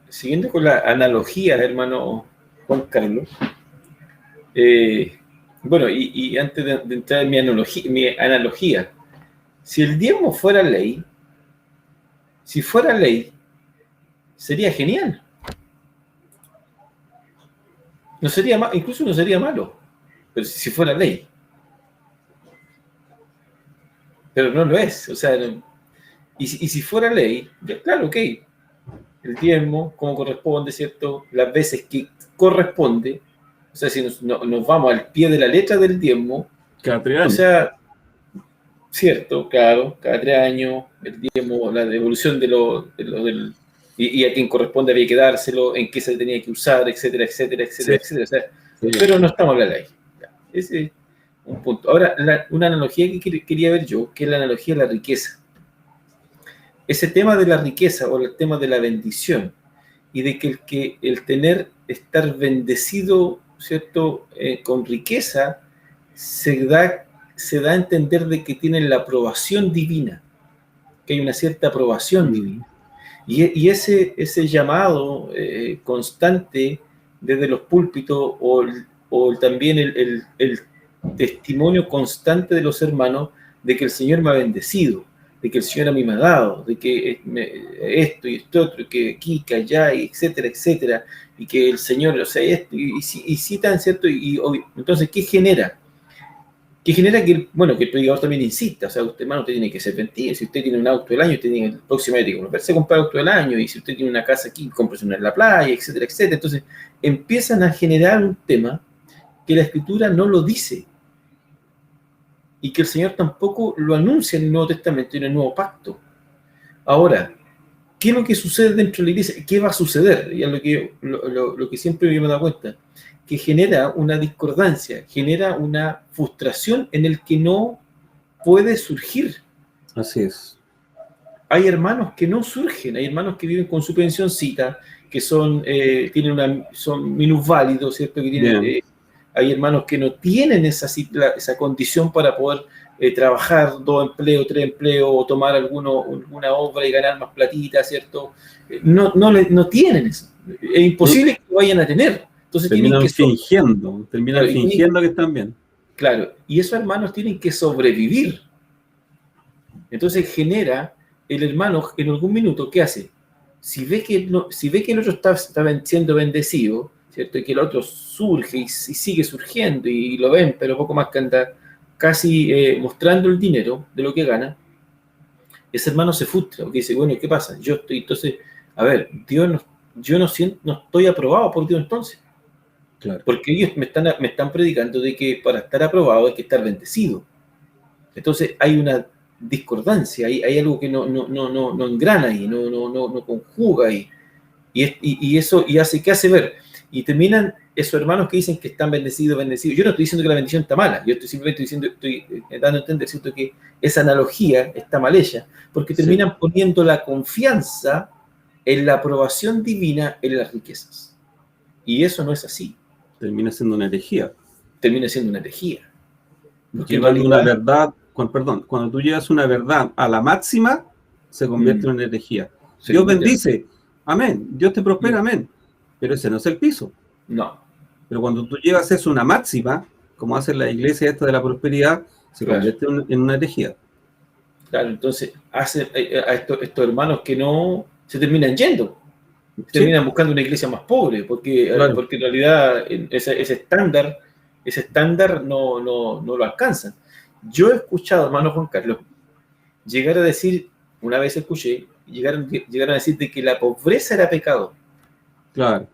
Siguiendo con la analogía, hermano Juan Carlos, bueno, y antes de entrar en mi analogía, si el diezmo fuera ley, sería genial. No sería incluso no sería malo, pero si fuera ley. Pero no lo es, o sea, y si fuera ley, ya, claro, ok, el diezmo, como corresponde, ¿cierto? Las veces que corresponde, o sea, si nos vamos al pie de la letra del diezmo, cada 3 años. O sea, cierto, claro, cada 3 años, el diezmo, la devolución del y a quien corresponde había que dárselo, en qué se tenía que usar, etcétera, etcétera, etcétera, sí. Etcétera. O sea, sí. Pero no estamos en la ley. Ese es un punto. Ahora, una analogía que quería ver yo, que es la analogía de la riqueza. Ese tema de la riqueza o el tema de la bendición y de que el estar bendecido, ¿cierto?, con riqueza se da a entender de que tienen la aprobación divina, que hay una cierta aprobación divina. Y ese llamado constante desde los púlpitos o también el testimonio constante de los hermanos de que el Señor me ha bendecido, de que el Señor a mí me ha dado, de que esto y esto otro, que aquí, que allá, y etcétera, etcétera, y que el Señor, o sea, esto, y citan, ¿cierto? Entonces, ¿qué genera? Que genera que, bueno, que el predicador también insista, o sea, usted, hermano, usted tiene que ser bendecido. Si usted tiene un auto del año, usted tiene el próximo año tiene que volverse a comprar auto del año, y si usted tiene una casa aquí, cómprese una en la playa, etcétera, etcétera. Entonces, empiezan a generar un tema que la Escritura no lo dice, y que el Señor tampoco lo anuncia en el Nuevo Testamento y en el Nuevo Pacto. Ahora, ¿qué es lo que sucede dentro de la iglesia? ¿Qué va a suceder? Y es lo que siempre me he dado cuenta, que genera una discordancia, genera una frustración en el que no puede surgir. Así es. Hay hermanos que no surgen, hay hermanos que viven con su pensioncita, que son minusválidos, ¿cierto? Que tienen, hay hermanos que no tienen esa condición para poder trabajar 2 empleos, 3 empleos, o tomar alguna obra y ganar más platita, ¿cierto? No tienen eso. Es imposible que lo vayan a tener. Entonces terminan fingiendo que están bien. Claro, y esos hermanos tienen que sobrevivir. Entonces genera el hermano en algún minuto, ¿qué hace? Si ve que el otro está siendo bendecido, ¿cierto? Y que el otro surge y sigue surgiendo y lo ven, pero poco más que anda casi mostrando el dinero de lo que gana, ese hermano se frustra, porque dice, bueno, ¿qué pasa? Entonces, a ver, yo no estoy aprobado por Dios entonces. Claro. Porque ellos me están predicando de que para estar aprobado hay que estar bendecido. Entonces hay una discordancia, hay algo que no engrana ahí, no conjuga ahí. Y eso hace que hace ver. Y terminan esos hermanos que dicen que están bendecidos. Yo no estoy diciendo que la bendición está mala, yo estoy dando a entender, ¿cierto?, que esa analogía está mal hecha, porque terminan poniendo la confianza en la aprobación divina en las riquezas. Y eso no es así. Termina siendo una herejía. Porque llevando una verdad, cuando tú llevas una verdad a la máxima, se convierte en una herejía. Dios bendice, amén. Dios te prospera, amén. Pero ese no es el piso. No. Pero cuando tú llevas eso a una máxima, como hace la iglesia esta de la prosperidad, se convierte en una herejía. Claro, entonces hace a estos hermanos que no se terminan yendo. Terminan buscando una iglesia más pobre, porque en realidad ese estándar no lo alcanzan. Yo he escuchado, hermano Juan Carlos, llegar a decir, una vez escuché, llegaron a decir de que la pobreza era pecado. Claro.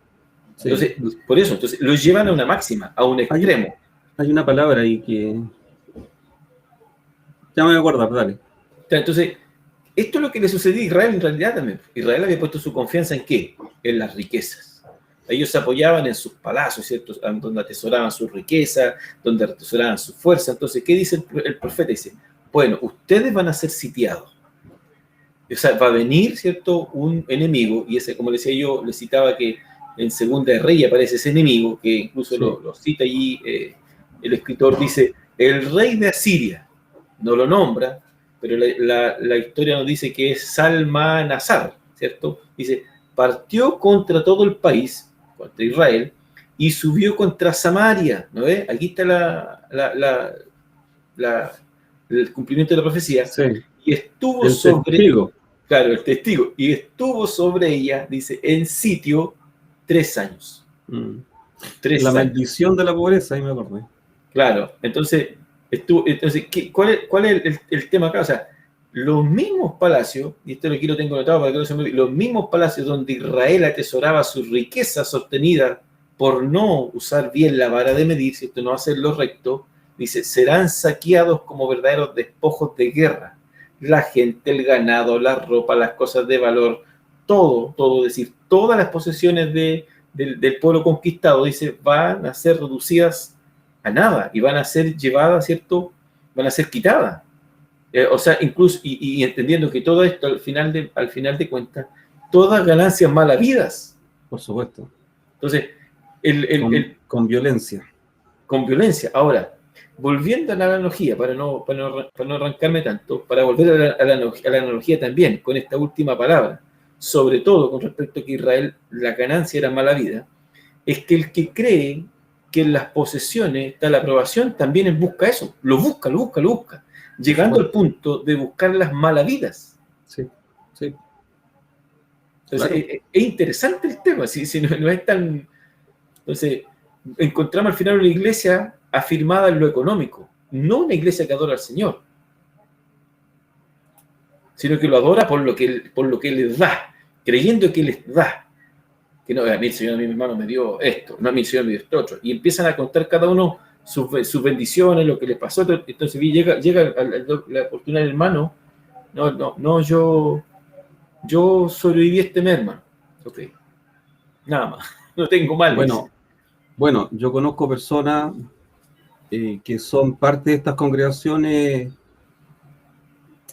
Sí. Entonces, por eso, lo llevan a una máxima, a un extremo. Hay una palabra ahí que... Ya me voy a acordar, dale. Entonces, esto es lo que le sucedió a Israel en realidad también. Israel había puesto su confianza ¿en qué? En las riquezas. Ellos se apoyaban en sus palacios, ¿cierto?, donde atesoraban su riqueza, donde atesoraban su fuerza. Entonces, ¿qué dice el profeta? Dice, bueno, ustedes van a ser sitiados. O sea, va a venir, ¿cierto?, un enemigo, y ese, como le decía yo, le citaba que en Segunda de Reyes aparece ese enemigo, que incluso lo cita allí, el escritor dice, el rey de Asiria, no lo nombra, pero la historia nos dice que es Salmanasar, ¿cierto? Dice, partió contra todo el país, contra Israel, y subió contra Samaria, ¿no ves? Aquí está el cumplimiento de la profecía. Sí. Y estuvo el testigo, y estuvo sobre ella, dice, en sitio 3 años. 3 años. Maldición de la pobreza, ahí me acordé. Claro, entonces, ¿cuál es el tema acá? O sea, los mismos palacios, y esto aquí lo tengo notado para que no se me olvide, los mismos palacios donde Israel atesoraba sus riquezas obtenidas por no usar bien la vara de medir, ¿cierto?, no hacerlo recto, dice, serán saqueados como verdaderos despojos de guerra. La gente, el ganado, la ropa, las cosas de valor, todo, es decir, todas las posesiones del pueblo conquistado, dice, van a ser reducidas a nada y van a ser llevadas, ¿cierto?, van a ser quitadas. O sea, incluso, y entendiendo que todo esto, al final de cuentas, todas ganancias mal habidas. Por supuesto. Entonces, con violencia. Con violencia. Ahora, volviendo a la analogía, para no arrancarme tanto, para volver a la analogía también, con esta última palabra, sobre todo con respecto a que Israel, la ganancia era mala vida, es que el que cree que en las posesiones está la aprobación, también busca eso, lo busca, llegando al punto de buscar las malavidas. Sí, sí. Entonces, Claro. es interesante el tema, si no es tan... Entonces, encontramos al final una iglesia afirmada en lo económico, no una iglesia que adora al Señor, sino que lo adora por lo que Él les da, creyendo que Él les da. Que no, a mí el Señor, a mi hermano me dio esto, no, a mí el Señor me dio esto otro. Y empiezan a contar cada uno sus bendiciones, lo que les pasó. Entonces llega la oportunidad del hermano, no, yo sobreviví a este mes, hermano. Ok, nada más, no tengo mal. Bueno, yo conozco personas que son parte de estas congregaciones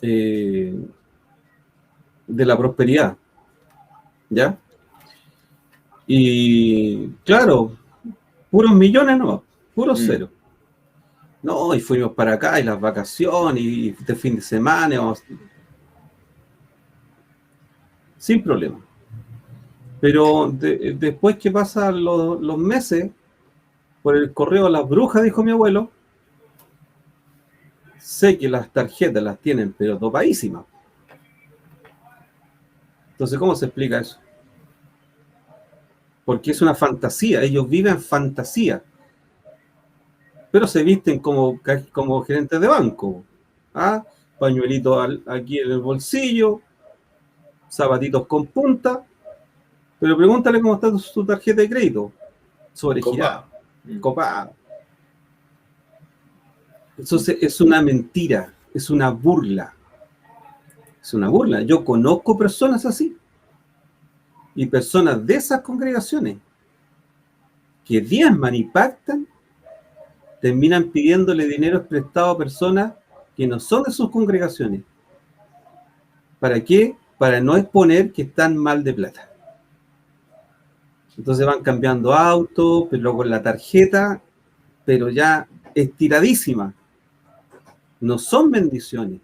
de la prosperidad, ¿ya? Y claro, puros millones no, puros cero. No, y fuimos para acá, y las vacaciones, y este fin de semana, sin problema. Pero después que pasan los meses, por el correo a las brujas, dijo mi abuelo, sé que las tarjetas las tienen, pero topadísimas. Entonces, ¿cómo se explica eso? Porque es una fantasía, ellos viven fantasía, pero se visten como gerentes de banco. ¿Ah? Pañuelito aquí en el bolsillo, zapatitos con punta, pero pregúntale cómo está su tarjeta de crédito. Sobregirada, copada. Entonces es una mentira, es una burla. Es una burla. Yo conozco personas así. Y personas de esas congregaciones que diezman y pactan, terminan pidiéndole dinero prestado a personas que no son de sus congregaciones. ¿Para qué? Para no exponer que están mal de plata. Entonces van cambiando autos, pero con la tarjeta, pero ya estiradísima. No son bendiciones.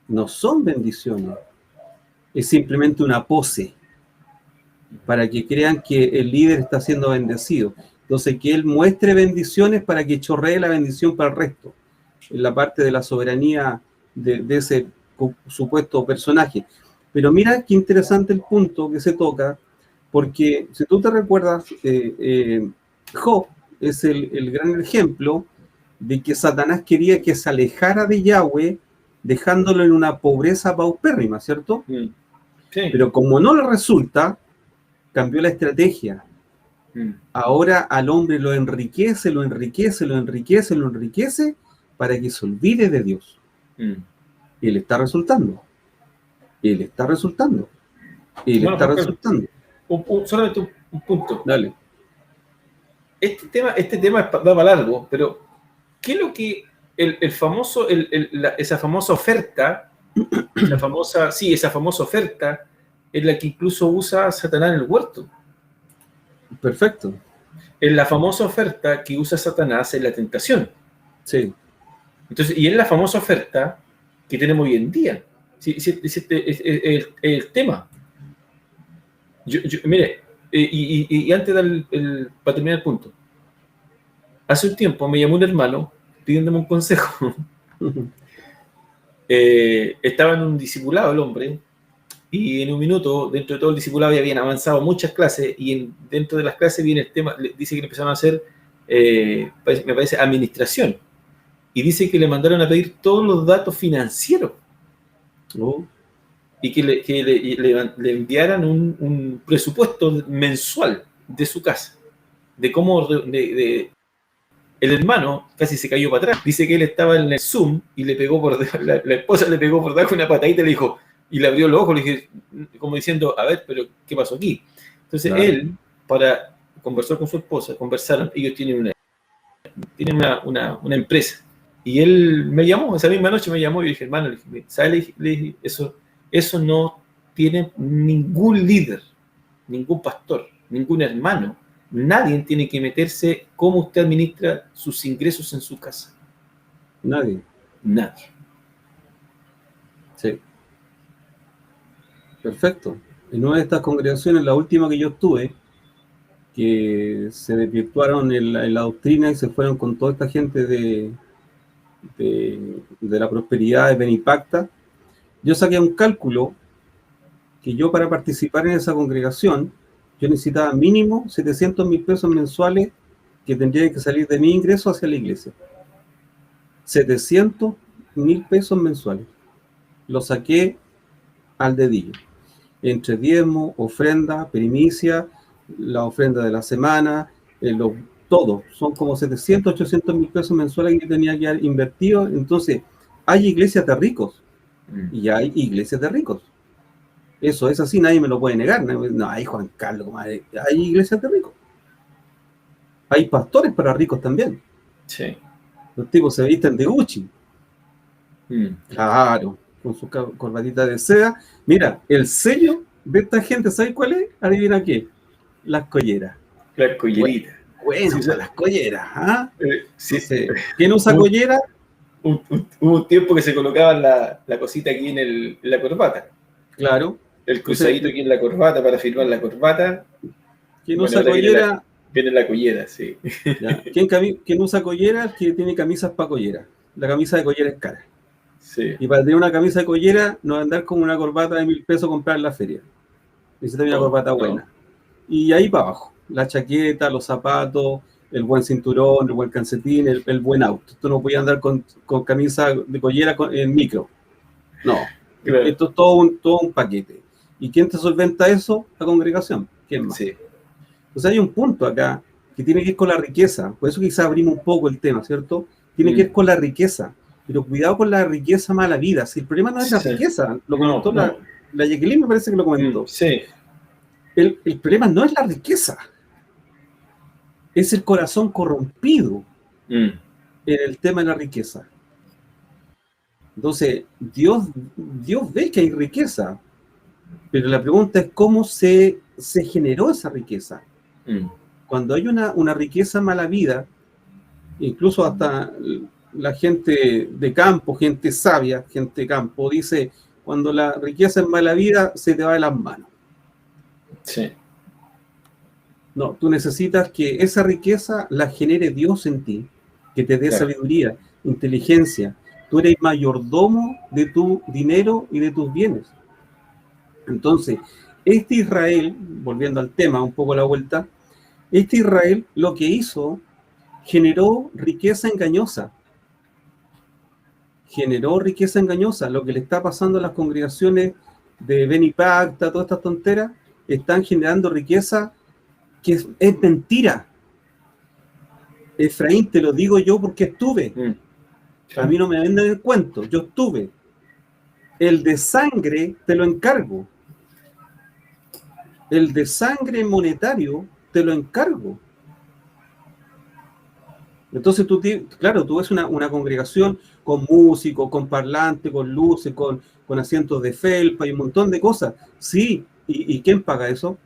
No son bendiciones. Es simplemente una pose para que crean que el líder está siendo bendecido. Entonces, que él muestre bendiciones para que chorree la bendición para el resto. En la parte de la soberanía de ese supuesto personaje. Pero mira qué interesante el punto que se toca, porque si tú te recuerdas, Job es el gran ejemplo de que Satanás quería que se alejara de Yahweh, dejándolo en una pobreza paupérrima, ¿cierto? Sí. Pero como no le resulta, cambió la estrategia. Ahora al hombre lo enriquece para que se olvide de Dios. Y le está resultando. Solamente un punto. Dale. Este tema va para largo, pero ¿qué es lo que esa famosa oferta, esa famosa oferta es la que incluso usa Satanás en el huerto? Perfecto. Es la famosa oferta que usa Satanás en la tentación. Sí. Entonces, y es la famosa oferta que tenemos hoy en día. Es el tema. Mire, y antes de para terminar el punto, hace un tiempo me llamó un hermano pidiéndome un consejo. Estaba en un discipulado el hombre, y en un minuto, dentro de todo el discipulado, ya habían avanzado muchas clases, y dentro de las clases viene el tema, dice que le empezaron a hacer, me parece, administración, y dice que le mandaron a pedir todos los datos financieros, y que le enviaran un presupuesto mensual de su casa, de cómo... El hermano casi se cayó para atrás. Dice que él estaba en el Zoom y le pegó la esposa le pegó por debajo una patadita y le dijo, y le abrió los ojos, le dije, como diciendo, a ver, pero ¿qué pasó aquí? Entonces él, para conversar con su esposa, conversaron, ellos tienen una empresa. Y él me llamó, esa misma noche me llamó y le dije, hermano, ¿sabes? Le dije, eso no tiene ningún líder, ningún pastor, ningún hermano. Nadie tiene que meterse cómo usted administra sus ingresos en su casa. Nadie. Sí. Perfecto. En una de estas congregaciones, la última que yo estuve, que se desvirtuaron en la doctrina y se fueron con toda esta gente de la prosperidad de Benipacta. Yo saqué un cálculo que yo, para participar en esa congregación, yo necesitaba mínimo 700.000 pesos mensuales que tendría que salir de mi ingreso hacia la iglesia. 700.000 pesos mensuales. Lo saqué al dedillo. Entre diezmo, ofrenda, primicia, la ofrenda de la semana, todo. Son como 700, 800.000 pesos mensuales que tenía que haber invertido. Entonces, hay iglesias de ricos y hay iglesias de ricos. Eso es así, nadie me lo puede negar. No, hay Juan Carlos, madre, hay iglesias de ricos. Hay pastores para ricos también. Sí. Los tipos se visten de Gucci. Claro, con su corbatita de seda. Mira, el sello de esta gente, ¿sabes cuál es? Adivina qué. Las colleras. Las colleritas. Bueno, sí, las colleras. ¿Ah? Sí. ¿Quién usa collera? Hubo un tiempo que se colocaban la cosita aquí en la corbata. Claro. El cruzadito aquí en la corbata para firmar la corbata. ¿Quién usa collera? Viene la collera, sí. ¿Quién usa collera? Que tiene camisas para collera. La camisa de collera es cara. Sí. Y para tener una camisa de collera, no andar con una corbata de 1.000 pesos a comprar en la feria. Necesita una corbata buena. Y ahí para abajo. La chaqueta, los zapatos, el buen cinturón, el buen calcetín, el buen auto. Tú no puedes andar con camisa de collera en micro. No. Claro. Esto es todo un paquete. ¿Y quién te solventa eso? La congregación. ¿Quién más? Sí. Entonces hay un punto acá que tiene que ver con la riqueza. Por eso quizás abrimos un poco el tema, ¿cierto? Tiene que ver con la riqueza. Pero cuidado con la riqueza mala vida. Si el problema no es la riqueza, lo comentó la Jacqueline, me parece que lo comentó. Sí. El problema no es la riqueza. Es el corazón corrompido en el tema de la riqueza. Entonces, Dios ve que hay riqueza, pero la pregunta es cómo se generó esa riqueza. Cuando hay una riqueza mala vida, incluso hasta la gente de campo, gente sabia, gente de campo, dice, cuando la riqueza es mala vida, se te va de las manos. Sí. No, tú necesitas que esa riqueza la genere Dios en ti, que te dé sabiduría, inteligencia. Tú eres mayordomo de tu dinero y de tus bienes. Entonces, este Israel, volviendo al tema, un poco la vuelta, este Israel lo que hizo, generó riqueza engañosa. Generó riqueza engañosa. Lo que le está pasando a las congregaciones de Benipacta, todas estas tonteras, están generando riqueza que es mentira. Efraín, te lo digo yo porque estuve. A mí no me venden el cuento, yo estuve. El de sangre te lo encargo. El de sangre monetario te lo encargo. Entonces tú ves una congregación con músicos, con parlantes, con luces, con asientos de felpa y un montón de cosas. Sí, ¿y quién paga eso?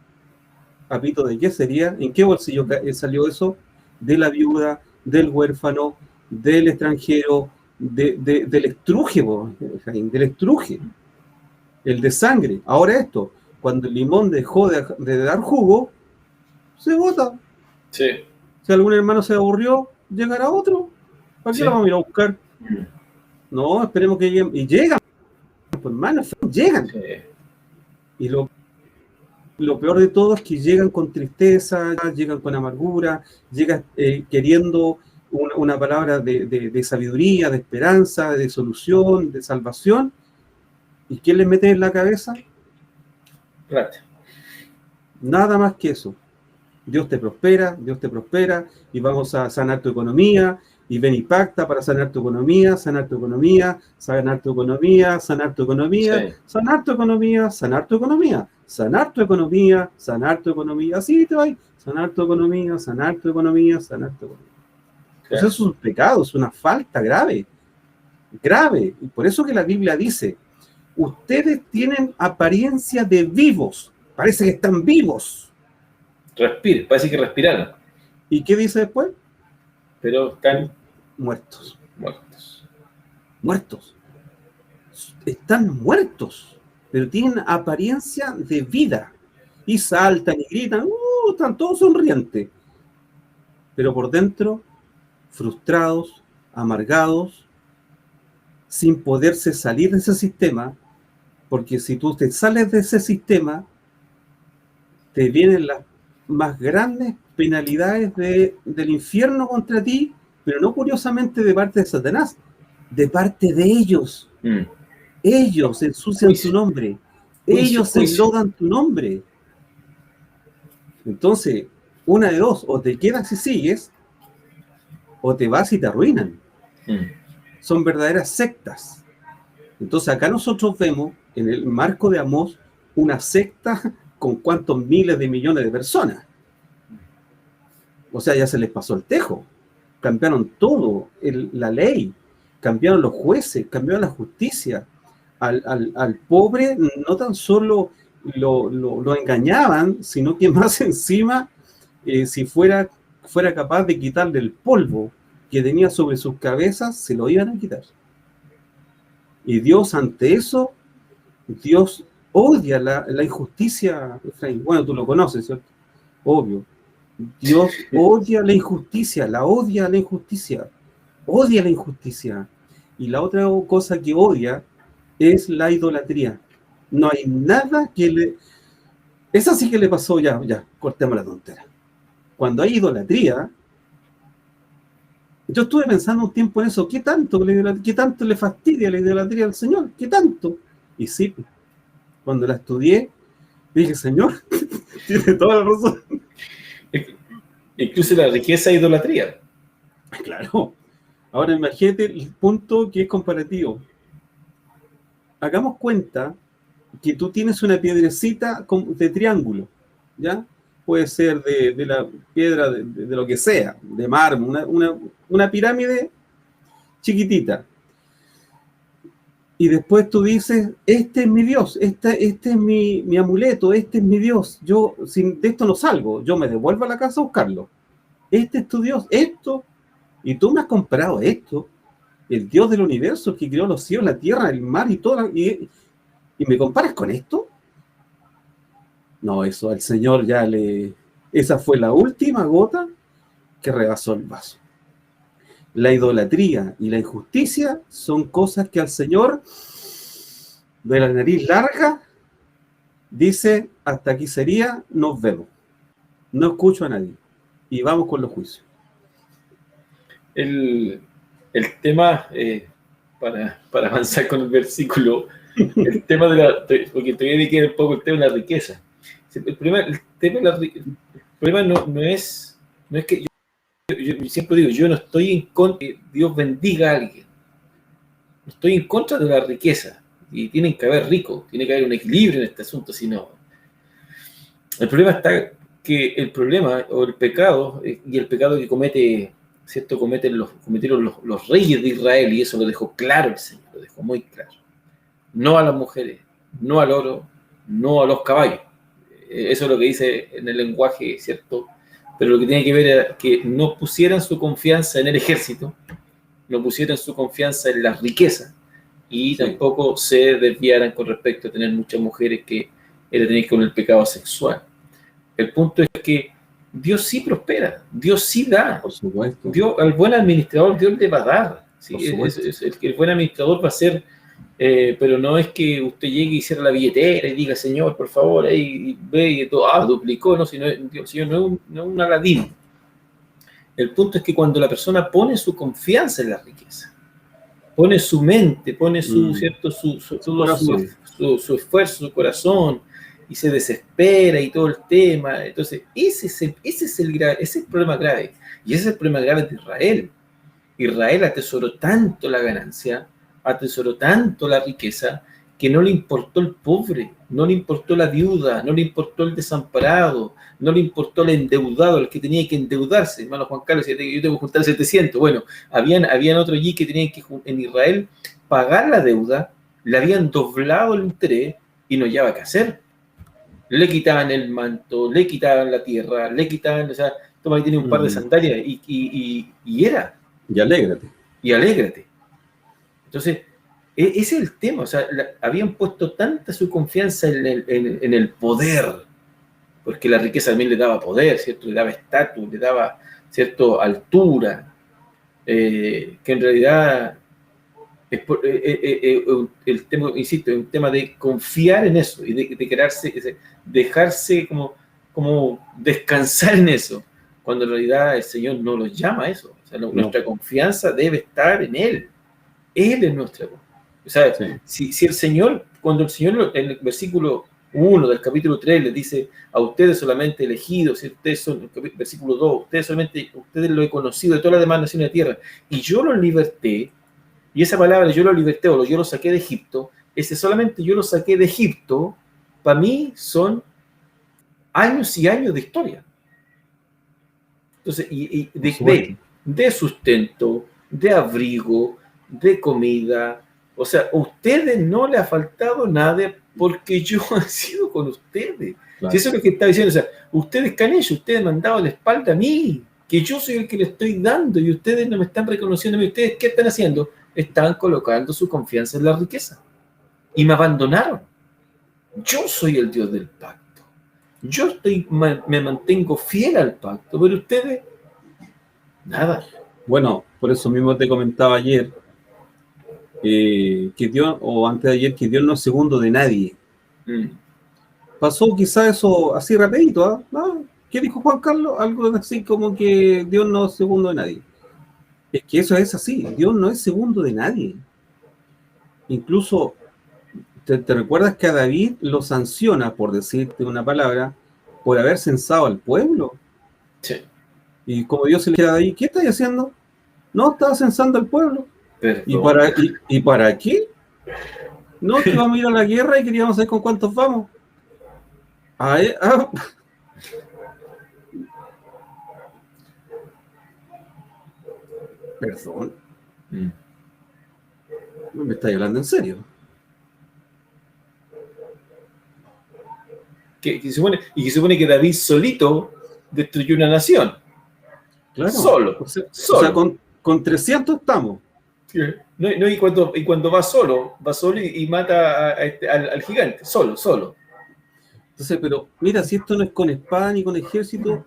¿Papito de qué sería? ¿En qué bolsillo salió eso? De la viuda, del huérfano, del extranjero, del estruje, del estruje, el de sangre. Ahora esto, cuando el limón dejó de dar jugo, se bota. Sí. Si algún hermano se aburrió, llegará otro. ¿Para qué lo vamos a ir a buscar? No, esperemos que lleguen. Y llegan, pues, hermanos, llegan. Sí. Y lo peor de todo es que llegan con tristeza, llegan con amargura, llegan queriendo una palabra de sabiduría, de esperanza, de solución, de salvación. ¿Y quién les mete en la cabeza? Plata. Nada más que eso. Dios te prospera, y vamos a sanar tu economía, y Benipacta para sanar tu economía, sanar tu economía, sanar tu economía, sanar tu economía, sí. Sanar tu economía, sanar tu economía, sanar tu economía, sanar tu economía, así te va, sanar tu economía, sanar tu economía, sanar tu economía. Pues eso es un pecado, es una falta grave, grave, y por eso que la Biblia dice, ustedes tienen apariencia de vivos, parece que están vivos. Respire, parece que respiraron. ¿Y qué dice después? Pero están muertos. Muertos. Están muertos, pero tienen apariencia de vida. Y saltan y gritan, están todos sonrientes, pero por dentro, frustrados, amargados, sin poderse salir de ese sistema, porque si tú te sales de ese sistema, te vienen las más grandes penalidades del infierno contra ti, pero no curiosamente de parte de Satanás, de parte de ellos. Ellos ensucian tu nombre, ellos enlodan tu nombre. Entonces, una de dos, o te quedas y sigues, o te vas y te arruinan. Son verdaderas sectas. Entonces acá nosotros vemos, en el marco de Amós, una secta con cuántos miles de millones de personas. O sea, ya se les pasó el tejo. Cambiaron todo, la ley, cambiaron los jueces, cambiaron la justicia. Al pobre no tan solo lo engañaban, sino que más encima, si fuera capaz de quitarle el polvo que tenía sobre sus cabezas, se lo iban a quitar. Y Dios, ante eso, Dios odia la injusticia, Efraín. Bueno, tú lo conoces, ¿cierto? Obvio. Dios odia la injusticia, odia la injusticia. Y la otra cosa que odia es la idolatría. No hay nada que le... Esa sí que le pasó, ya, cortemos la tontera. Cuando hay idolatría, yo estuve pensando un tiempo en eso, ¿qué tanto le fastidia la idolatría al Señor? ¿Qué tanto? Y sí, cuando la estudié, dije, Señor, tiene toda la razón. Incluso la riqueza e idolatría. Claro. Ahora imagínate el punto que es comparativo. Hagamos cuenta que tú tienes una piedrecita de triángulo, ¿ya? Puede ser de la piedra de lo que sea, de mármol, una pirámide chiquitita. Y después tú dices, este es mi Dios, este es mi amuleto, este es mi Dios. Yo de esto no salgo, yo me devuelvo a la casa a buscarlo. Este es tu Dios, esto. Y tú me has comparado esto, el Dios del universo que creó los cielos, la tierra, el mar y todo, y me comparas con esto. No, eso al Señor esa fue la última gota que rebasó el vaso. La idolatría y la injusticia son cosas que al Señor, de la nariz larga, dice, hasta aquí sería, nos vemos. No escucho a nadie. Y vamos con los juicios. El tema, para avanzar con el versículo, el tema porque te voy a dedicar un poco el tema de la riqueza. El problema no es que yo siempre digo, yo no estoy en contra de que Dios bendiga a alguien. No estoy en contra de la riqueza. Y tienen que haber ricos, tiene que haber un equilibrio en este asunto, si no. El problema está que el problema o el pecado, y el pecado que cometieron los reyes de Israel, y eso lo dejó claro el Señor, lo dejó muy claro. No a las mujeres, no al oro, no a los caballos. Eso es lo que dice en el lenguaje, ¿cierto? Pero lo que tiene que ver es que no pusieran su confianza en el ejército, no pusieran su confianza en las riquezas, y tampoco se desviaran con respecto a tener muchas mujeres que era tener con el pecado sexual. El punto es que Dios sí prospera, Dios sí da. Por supuesto. Dios, al buen administrador, Dios le va a dar. ¿Sí? El buen administrador va a ser, pero no es que usted llegue y cierre la billetera y diga, Señor, por favor, ahí ve y todo, duplicó, no, sino el Señor no es un Aladín. El punto es que cuando la persona pone su confianza en la riqueza, pone su mente, pone su esfuerzo, su corazón, y se desespera y todo el tema. Entonces, ese es el problema grave. Y ese es el problema grave de Israel. Israel atesoró tanto la ganancia, atesoró tanto la riqueza, que no le importó el pobre, no le importó la viuda, no le importó el desamparado, no le importó el endeudado, el que tenía que endeudarse. Hermano Juan Carlos, yo tengo que juntar 700. Bueno, habían otros allí que tenían que, en Israel, pagar la deuda, le habían doblado el interés y no hallaba qué hacer. Le quitaban el manto, le quitaban la tierra, le quitaban, o sea, toma, ahí tiene un par de sandalias y era. Y alégrate. Y alégrate. Entonces, ese es el tema, o sea, habían puesto tanta su confianza en el poder, porque la riqueza también le daba poder, ¿cierto? Le daba estatus, le daba, ¿cierto?, altura, que en realidad el tema, insisto, es un tema de confiar en eso y de quedarse, dejarse como descansar en eso, cuando en realidad el Señor no los llama a eso. O sea, nuestra confianza debe estar en Él. Él es nuestra confianza. O sea, si el Señor, cuando el Señor en el versículo 1 del capítulo 3 les dice a ustedes solamente elegidos, si ustedes son, versículo 2, ustedes lo he conocido de todas las demás naciones de la tierra, y yo los liberté, y esa palabra yo lo liberté o yo lo saqué de Egipto, ese solamente yo lo saqué de Egipto, para mí son años y años de historia. Entonces, de sustento, de abrigo, de comida. O sea, a ustedes no le ha faltado nada porque yo he sido con ustedes. Claro. Si eso es lo que está diciendo, o sea, ustedes que han hecho, ustedes me han dado la espalda a mí, que yo soy el que le estoy dando y ustedes no me están reconociendo a mí. ¿Ustedes qué están haciendo? Están colocando su confianza en la riqueza y me abandonaron. Yo soy el Dios del pacto. Yo me mantengo fiel al pacto, pero ustedes, nada. Bueno, por eso mismo te comentaba ayer, que Dios, o antes de ayer, que Dios no es segundo de nadie. Pasó quizá eso así rapidito, ¿ah? ¿No? ¿Qué dijo Juan Carlos? Algo así como que Dios no es segundo de nadie. Es que eso es así, Dios no es segundo de nadie. Incluso, ¿te recuerdas que a David lo sanciona, por decirte una palabra, por haber censado al pueblo? Sí. Y como Dios se le queda ahí, ¿qué estás haciendo? No, estaba censando al pueblo. ¿Y para qué? No, que vamos a ir a la guerra y queríamos saber con cuántos vamos. Perdón. No me estáis hablando en serio. Que se supone que David solito destruyó una nación. Claro. Solo. O sea, con 300 estamos. No, y cuando va solo y mata al gigante, solo. Entonces, pero mira, si esto no es con espada ni con ejército,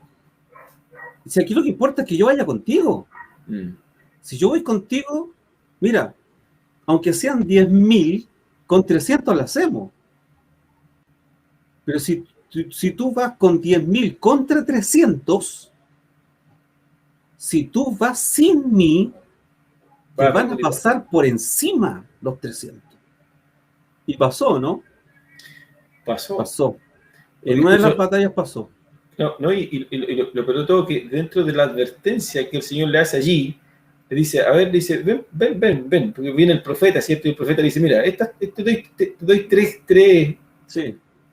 si aquí lo que importa es que yo vaya contigo. Si yo voy contigo, mira, aunque sean 10.000, con 300 lo hacemos. Pero si tú vas con 10.000 contra 300, si tú vas sin mí, te van a pasar por encima los 300. Y pasó, ¿no? Pasó. En una de las batallas pasó. Y lo peor de todo que dentro de la advertencia que el Señor le hace allí, le dice, ven, porque viene el profeta, ¿cierto? Y el profeta le dice, mira, te doy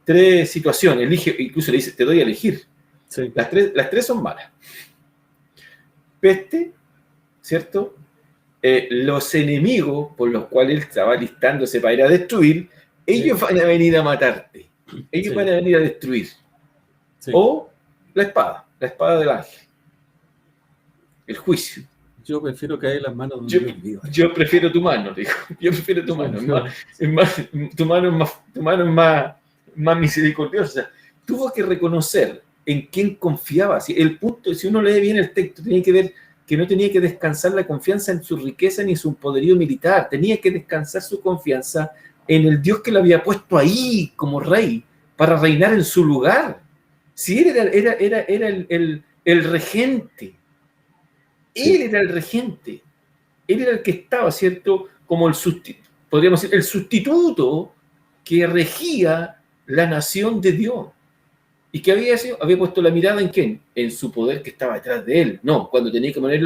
tres situaciones, elige, incluso le dice, te doy a elegir. Sí. Las tres son malas. Peste, ¿cierto? Los enemigos por los cuales él estaba listándose para ir a destruir, ellos van a venir a matarte. Ellos van a venir a destruir. Sí. O la espada del ángel. El juicio. Yo prefiero caer en las manos de Dios mío. Yo prefiero tu mano, digo. Yo prefiero tu mano. Tu mano es más misericordiosa. O sea, tuvo que reconocer en quién confiaba. El punto, si uno lee bien el texto, tenía que ver que no tenía que descansar la confianza en su riqueza ni su poderío militar. Tenía que descansar su confianza en el Dios que lo había puesto ahí como rey para reinar en su lugar. Si él era el regente, él era el regente, él era el que estaba, ¿cierto? Como podríamos decir, el sustituto que regía la nación de Dios. ¿Y qué había hecho? Había puesto la mirada en quién? En su poder que estaba detrás de él. No, cuando tenía que poner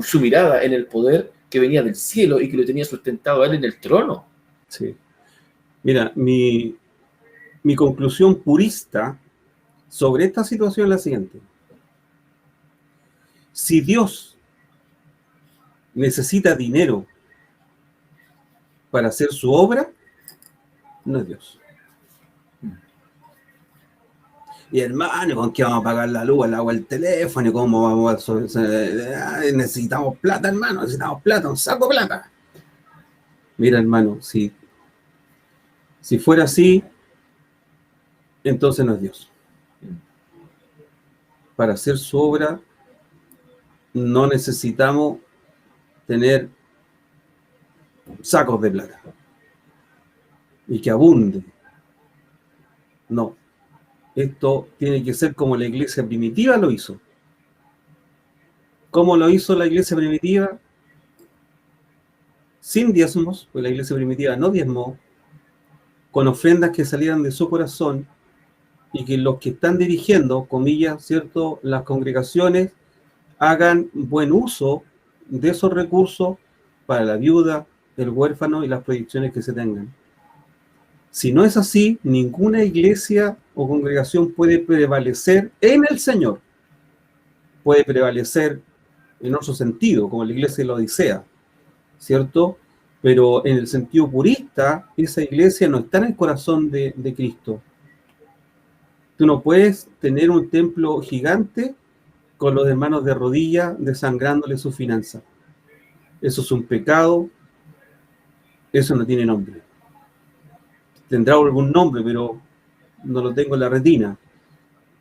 su mirada en el poder que venía del cielo y que lo tenía sustentado a él en el trono. Sí. Mira, mi conclusión purista sobre esta situación es la siguiente. Si Dios necesita dinero para hacer su obra, no es Dios. Y hermano, ¿con qué vamos a pagar la luz, el agua, el teléfono? ¿Cómo vamos a necesitamos plata, hermano? Necesitamos plata, un saco de plata. Mira, hermano, si fuera así, entonces no es Dios. para hacer su obra no necesitamos tener sacos de plata y que abunde. No. Esto tiene que ser como la iglesia primitiva lo hizo. ¿Cómo lo hizo la iglesia primitiva? Sin diezmos, pues la iglesia primitiva no diezmó, con ofrendas que salieran de su corazón, y que los que están dirigiendo, comillas, ¿cierto?, las congregaciones, hagan buen uso de esos recursos para la viuda, el huérfano y las proyecciones que se tengan. Si no es así, ninguna iglesia o congregación puede prevalecer en el Señor. Puede prevalecer en otro sentido, como la iglesia de la Odisea, ¿cierto? Pero en el sentido purista, esa iglesia no está en el corazón de Cristo. Tú no puedes tener un templo gigante con los hermanos de rodillas desangrándole su finanza. Eso es un pecado, eso no tiene nombre. Tendrá algún nombre, pero no lo tengo en la retina.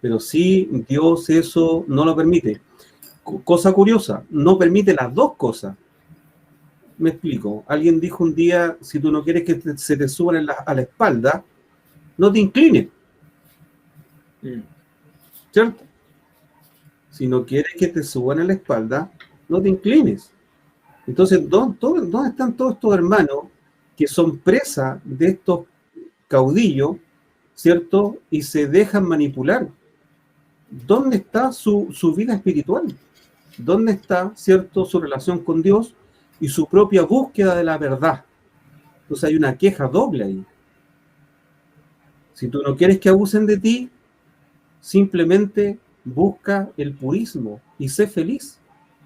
Pero sí, Dios eso no lo permite. Cosa curiosa, no permite las dos cosas. Me explico. Alguien dijo un día, si tú no quieres que se te suban a la espalda, no te inclines. ¿Cierto? Si no quieres que te suban a la espalda, no te inclines. Entonces, ¿dónde están todos estos hermanos que son presa de estos caudillos, ¿cierto? Y se dejan manipular. ¿Dónde está su vida espiritual? ¿Dónde está, cierto, su relación con Dios y su propia búsqueda de la verdad? Entonces hay una queja doble ahí. Si tú no quieres que abusen de ti, simplemente busca el purismo y sé feliz.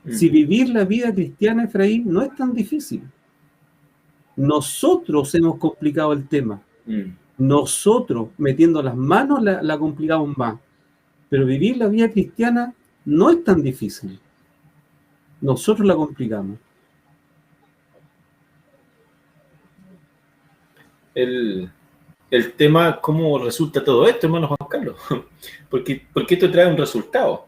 Si vivir la vida cristiana, Efraín, no es tan difícil. Nosotros hemos complicado el tema. Nosotros, metiendo las manos, la complicamos más. Pero vivir la vida cristiana no es tan difícil. Nosotros la complicamos. El tema, ¿cómo resulta todo esto, hermano Juan Carlos? Porque esto trae un resultado.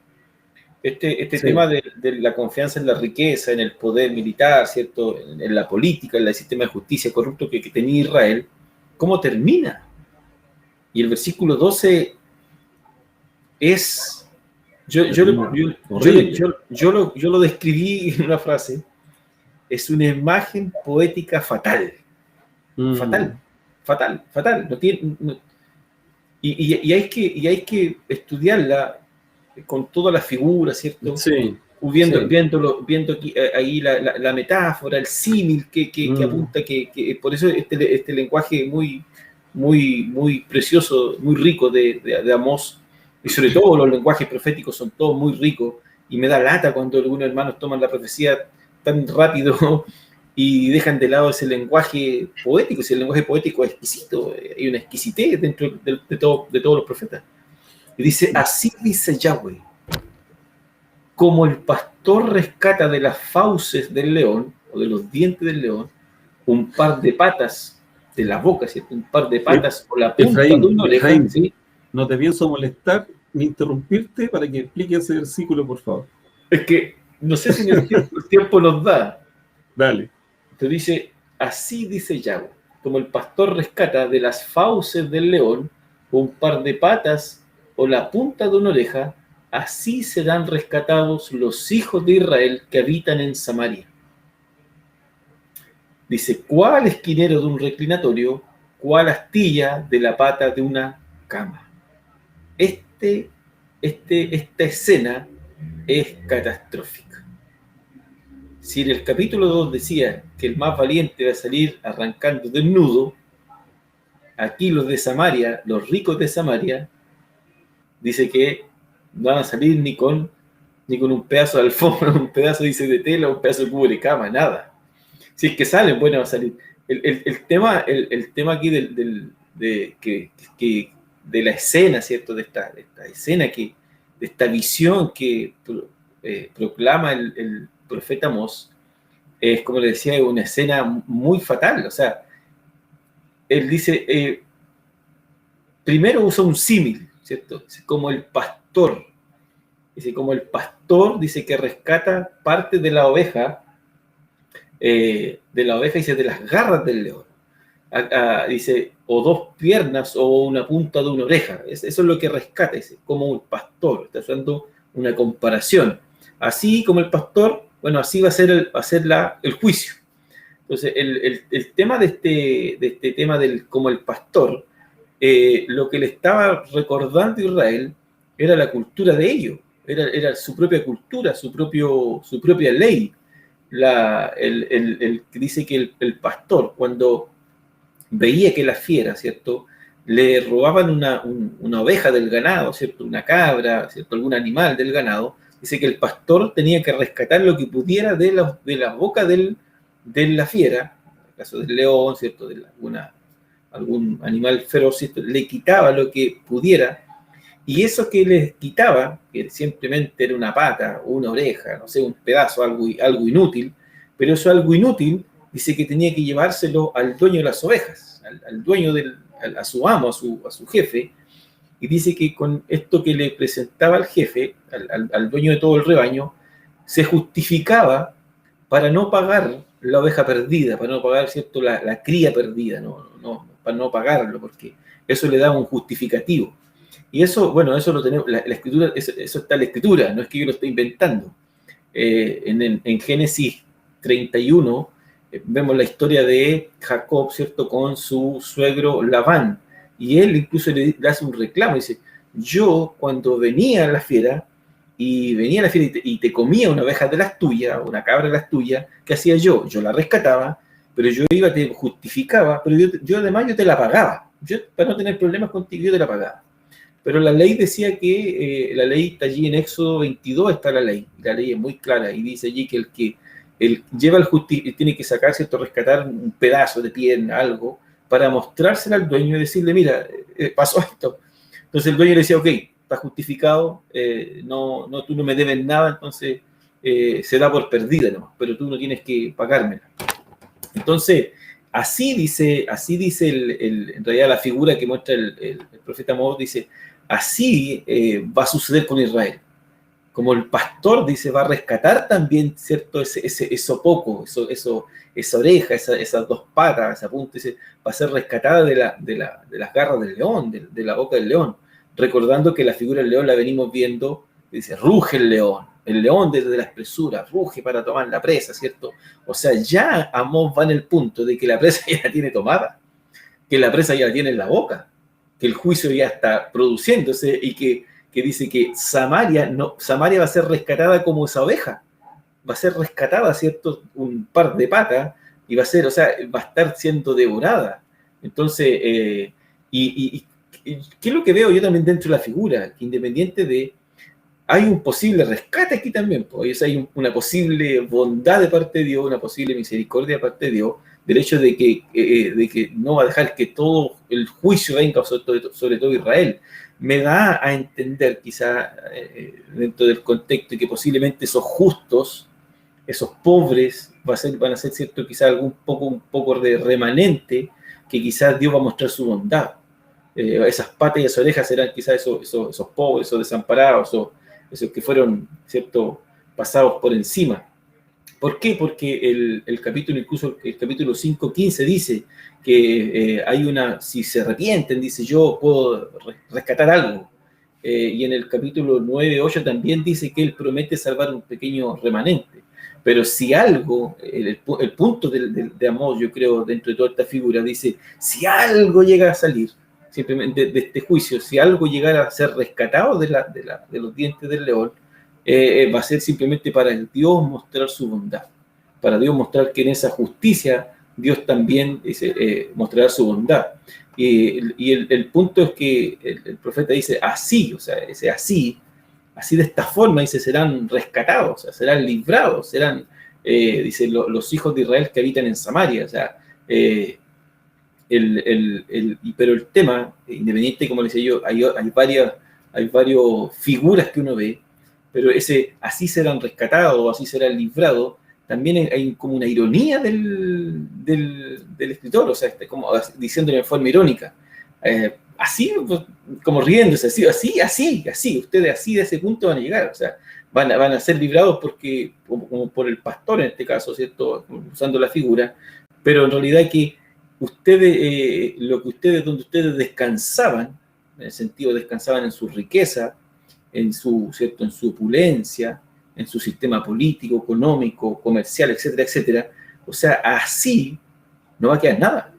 Este sí. Tema de la confianza en la riqueza, en el poder militar, ¿cierto? En la política, en el sistema de justicia corrupto que tenía Israel, ¿cómo termina? Y el versículo 12 es... Yo lo describí en una frase. Es una imagen poética fatal. Fatal. No tiene, no, y hay que estudiarla con todas las figuras, ¿cierto? Sí. Viendo aquí, ahí la metáfora, el símil que apunta, que por eso este lenguaje muy precioso, muy rico de Amós, y sobre todo los lenguajes proféticos son todos muy ricos, y me da lata cuando algunos hermanos toman la profecía tan rápido y dejan de lado ese lenguaje poético. Si el lenguaje poético es exquisito, hay una exquisitez dentro de todos los profetas. Y dice, así dice Yahweh, como el pastor rescata de las fauces del león, o de los dientes del león, un par de patas de la boca, ¿cierto? Un par de patas o la punta de una oreja. Efraín, ¿sí? No te pienso molestar ni interrumpirte para que explique ese versículo, por favor. Es que no sé si el tiempo nos da. Dale. Entonces dice, así dice Yahweh, como el pastor rescata de las fauces del león un par de patas o la punta de una oreja, así serán rescatados los hijos de Israel que habitan en Samaria. Dice, ¿cuál esquinero de un reclinatorio? ¿Cuál astilla de la pata de una cama? Esta escena es catastrófica. Si en el capítulo 2 decía que el más valiente va a salir arrancando desnudo, aquí los de Samaria, los ricos de Samaria, dice que no van a salir ni con un pedazo de alfombra, un pedazo, dice, de tela, un pedazo de cubo de cama, nada. Si es que salen, bueno, va a salir. El tema aquí de la escena, ¿cierto? De esta escena, de esta visión que proclama el profeta Amós, es, como le decía, una escena muy fatal. O sea, él dice, primero usa un símil, ¿cierto? Como el pastor Dice, como el pastor, dice que rescata parte de la oveja, dice, de las garras del león. Dice, o dos piernas o una punta de una oreja. Eso es lo que rescata, dice, como un pastor. Está haciendo una comparación. Así como el pastor, bueno, así va a ser el juicio. Entonces, el tema de este tema del como el pastor, lo que le estaba recordando a Israel era la cultura de ellos, era su propia cultura, su propia ley. Que dice que el pastor, cuando veía que la fiera, ¿cierto?, le robaban una oveja del ganado, ¿cierto?, una cabra, ¿cierto?, algún animal del ganado, dice que el pastor tenía que rescatar lo que pudiera de la boca de la fiera, en el caso del león, ¿cierto?, de algún animal feroz, ¿cierto?, le quitaba lo que pudiera, y eso que les quitaba, que simplemente era una pata o una oreja, no sé, un pedazo, algo inútil, pero eso algo inútil, dice que tenía que llevárselo al dueño de las ovejas, al dueño a su amo, a su jefe, y dice que con esto que le presentaba al jefe, al dueño de todo el rebaño, se justificaba para no pagar la oveja perdida, para no pagar, ¿cierto?, la cría perdida, para no pagarlo, porque eso le daba un justificativo. Y eso, bueno, eso lo tenemos, la escritura, eso está en la escritura, no es que yo lo esté inventando. En Génesis 31 vemos la historia de Jacob, ¿cierto?, con su suegro Labán, y él incluso le hace un reclamo, dice, yo cuando venía la fiera, y te comía una oveja de las tuyas, una cabra de las tuyas, ¿qué hacía yo? Yo la rescataba, pero yo te justificaba, pero yo además yo te la pagaba, para no tener problemas contigo, yo te la pagaba. Pero la ley decía que, la ley está allí en Éxodo 22, está la ley es muy clara, y dice allí que el lleva tiene que sacar, ¿cierto?, rescatar un pedazo de pierna, algo, para mostrárselo al dueño y decirle, mira, pasó esto. Entonces el dueño le decía, ok, está justificado, tú no me debes nada, entonces se da por perdida, ¿no? Pero tú no tienes que pagármela. Entonces, así dice en realidad la figura que muestra el profeta Amós, dice, así va a suceder con Israel. Como el pastor, dice, va a rescatar también, ¿cierto?, eso poco, esa oreja, esas dos patas, esa punta, va a ser rescatada de las garras del león, de la boca del león. Recordando que la figura del león la venimos viendo, dice, ruge el león desde la espesura, ruge para tomar la presa, ¿cierto? O sea, ya Amós va en el punto de que la presa ya la tiene tomada, que la presa ya la tiene en la boca, que el juicio ya está produciéndose y que dice que Samaria va a ser rescatada como esa oveja, va a ser rescatada, ¿cierto?, un par de patas, y va a estar siendo devorada. Entonces, ¿qué es lo que veo yo también dentro de la figura? Que independiente hay un posible rescate aquí también, pues, hay una posible bondad de parte de Dios, una posible misericordia de parte de Dios, del hecho de que no va a dejar que todo el juicio venga sobre todo Israel. Me da a entender, quizá dentro del contexto, que posiblemente esos justos, esos pobres, van a ser, ¿cierto?, quizá un poco de remanente, que quizás Dios va a mostrar su bondad. Esas patas y esas orejas serán quizás esos pobres, esos desamparados, esos que fueron, ¿cierto?, pasados por encima. ¿Por qué? Porque el capítulo, incluso el capítulo 5:15 dice que si se arrepienten, dice, yo puedo rescatar algo. Y en el capítulo 9:8 también dice que él promete salvar un pequeño remanente. Pero si algo, el punto de Amós, yo creo, dentro de toda esta figura, dice, si algo llega a salir, simplemente de este juicio, si algo llegara a ser rescatado de los dientes del león, va a ser simplemente para Dios mostrar su bondad, para Dios mostrar que en esa justicia Dios también mostrará su bondad. Y el punto es que el profeta dice así, o sea, así de esta forma, dice, serán rescatados, o sea, serán librados, dice, los hijos de Israel que habitan en Samaria, o sea, pero el tema, independiente, como les decía yo, hay varias figuras que uno ve, pero así serán rescatados, así serán librados, también hay como una ironía del escritor, o sea, como diciéndolo de forma irónica, así, pues, como riéndose, así, ustedes así de ese punto van a llegar, o sea, van a ser librados porque, como por el pastor en este caso, ¿cierto? Usando la figura, pero en realidad que ustedes, donde ustedes descansaban, en el sentido descansaban en su riqueza, ¿cierto? En su opulencia, en su sistema político, económico, comercial, etcétera, etcétera, o sea, así no va a quedar nada.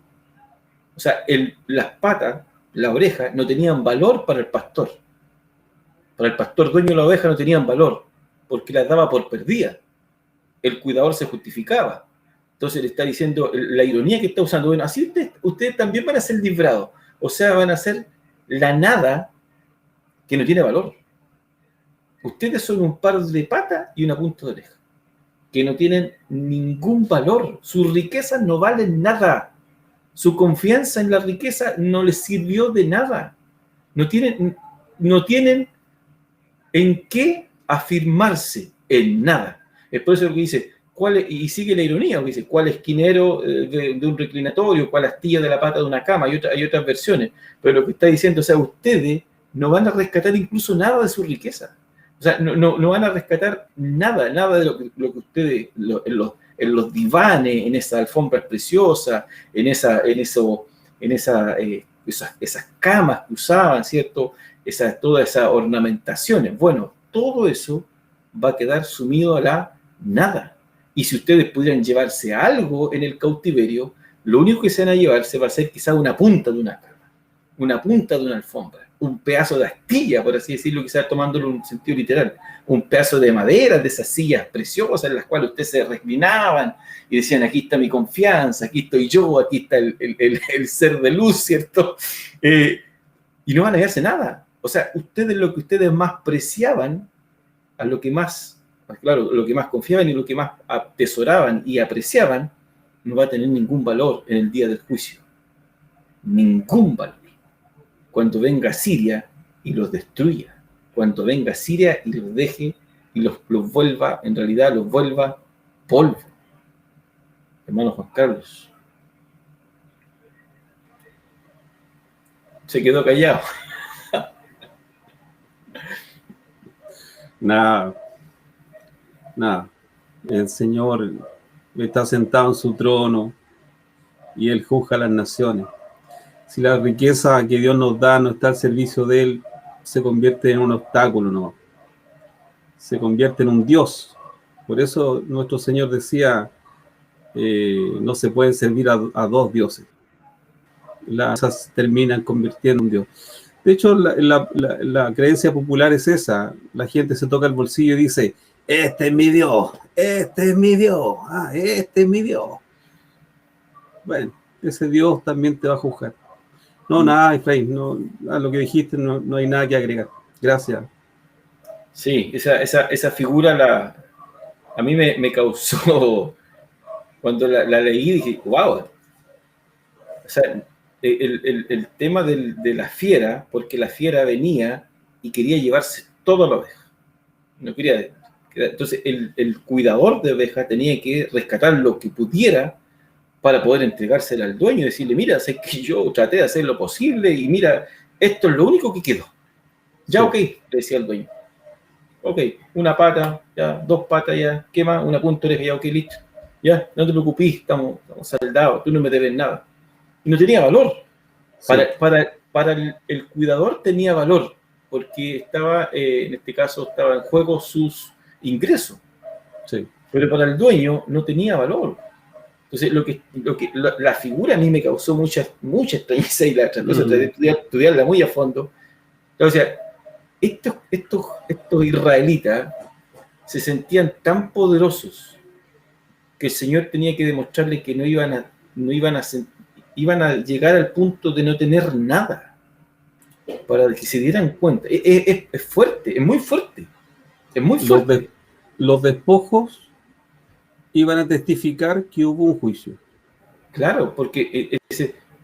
O sea, las patas, la oreja, no tenían valor para el pastor. Para el pastor dueño de la oveja no tenían valor, porque las daba por perdidas. El cuidador se justificaba. Entonces le está diciendo, la ironía que está usando, bueno, así ustedes también van a ser librados. O sea, van a ser la nada que no tiene valor. Ustedes son un par de patas y una punta de oreja, que no tienen ningún valor. Sus riquezas no valen nada. Su confianza en la riqueza no les sirvió de nada. No tienen en qué afirmarse, en nada. Es por eso lo que dice, y sigue la ironía, que dice, ¿cuál esquinero de un reclinatorio? ¿Cuál astilla de la pata de una cama? Hay otras versiones. Pero lo que está diciendo, o sea, ustedes no van a rescatar incluso nada de su riqueza. O sea, no van a rescatar nada de lo que ustedes, en los divanes, en esas alfombras preciosas, en esas camas que usaban, ¿cierto? Todas esas ornamentaciones. Bueno, todo eso va a quedar sumido a la nada. Y si ustedes pudieran llevarse algo en el cautiverio, lo único que se van a llevarse va a ser quizá una punta de una cama, una punta de una alfombra, un pedazo de astilla, por así decirlo, quizás tomándolo en un sentido literal, un pedazo de madera, de esas sillas preciosas en las cuales ustedes se reclinaban y decían, aquí está mi confianza, aquí estoy yo, aquí está el ser de luz, ¿cierto? Y no van a llevarse nada. O sea, lo que ustedes más preciaban, a lo que más, claro, lo que más confiaban y lo que más atesoraban y apreciaban, no va a tener ningún valor en el día del juicio. Ningún valor. Cuando venga Siria y los destruya. Cuando venga Siria y los deje y los vuelva, en realidad los vuelva polvo. Hermano Juan Carlos. Se quedó callado. Nada. El Señor está sentado en su trono y Él juzga a las naciones. Si la riqueza que Dios nos da no está al servicio de Él, se convierte en un obstáculo, ¿no? Se convierte en un Dios. Por eso nuestro Señor decía, no se pueden servir a dos dioses. Las cosas terminan convirtiendo en un Dios. De hecho, la creencia popular es esa. La gente se toca el bolsillo y dice, este es mi Dios, este es mi Dios, este es mi Dios. Bueno, ese Dios también te va a juzgar. No, nada, Efraín, no, a lo que dijiste no hay nada que agregar. Gracias. Sí, esa figura a mí me causó, cuando la leí, dije, wow. O sea, el tema de la fiera, porque la fiera venía y quería llevarse toda la oveja. No quería. Entonces, el cuidador de oveja tenía que rescatar lo que pudiera para poder entregársela al dueño y decirle, mira, sé que yo traté de hacer lo posible y mira, esto es lo único que quedó. Ya, sí. Ok, le decía el dueño. Ok, una pata, ya, dos patas, ya, ¿qué más? Una punta de oreja, ya, ok, listo. Ya, no te preocupes, estamos saldados, tú no me debes nada. Y no tenía valor. Sí. Para el cuidador tenía valor, porque estaba, en este caso, estaba en juego sus ingresos. Sí. Pero para el dueño no tenía valor. Entonces, la figura a mí me causó mucha extrañeza y la otra cosa, traté de estudiarla muy a fondo. O sea, estos israelitas se sentían tan poderosos que el Señor tenía que demostrarles que iban a llegar al punto de no tener nada para que se dieran cuenta. Es fuerte, es muy fuerte. Es muy fuerte. Los despojos iban a testificar que hubo un juicio. Claro, porque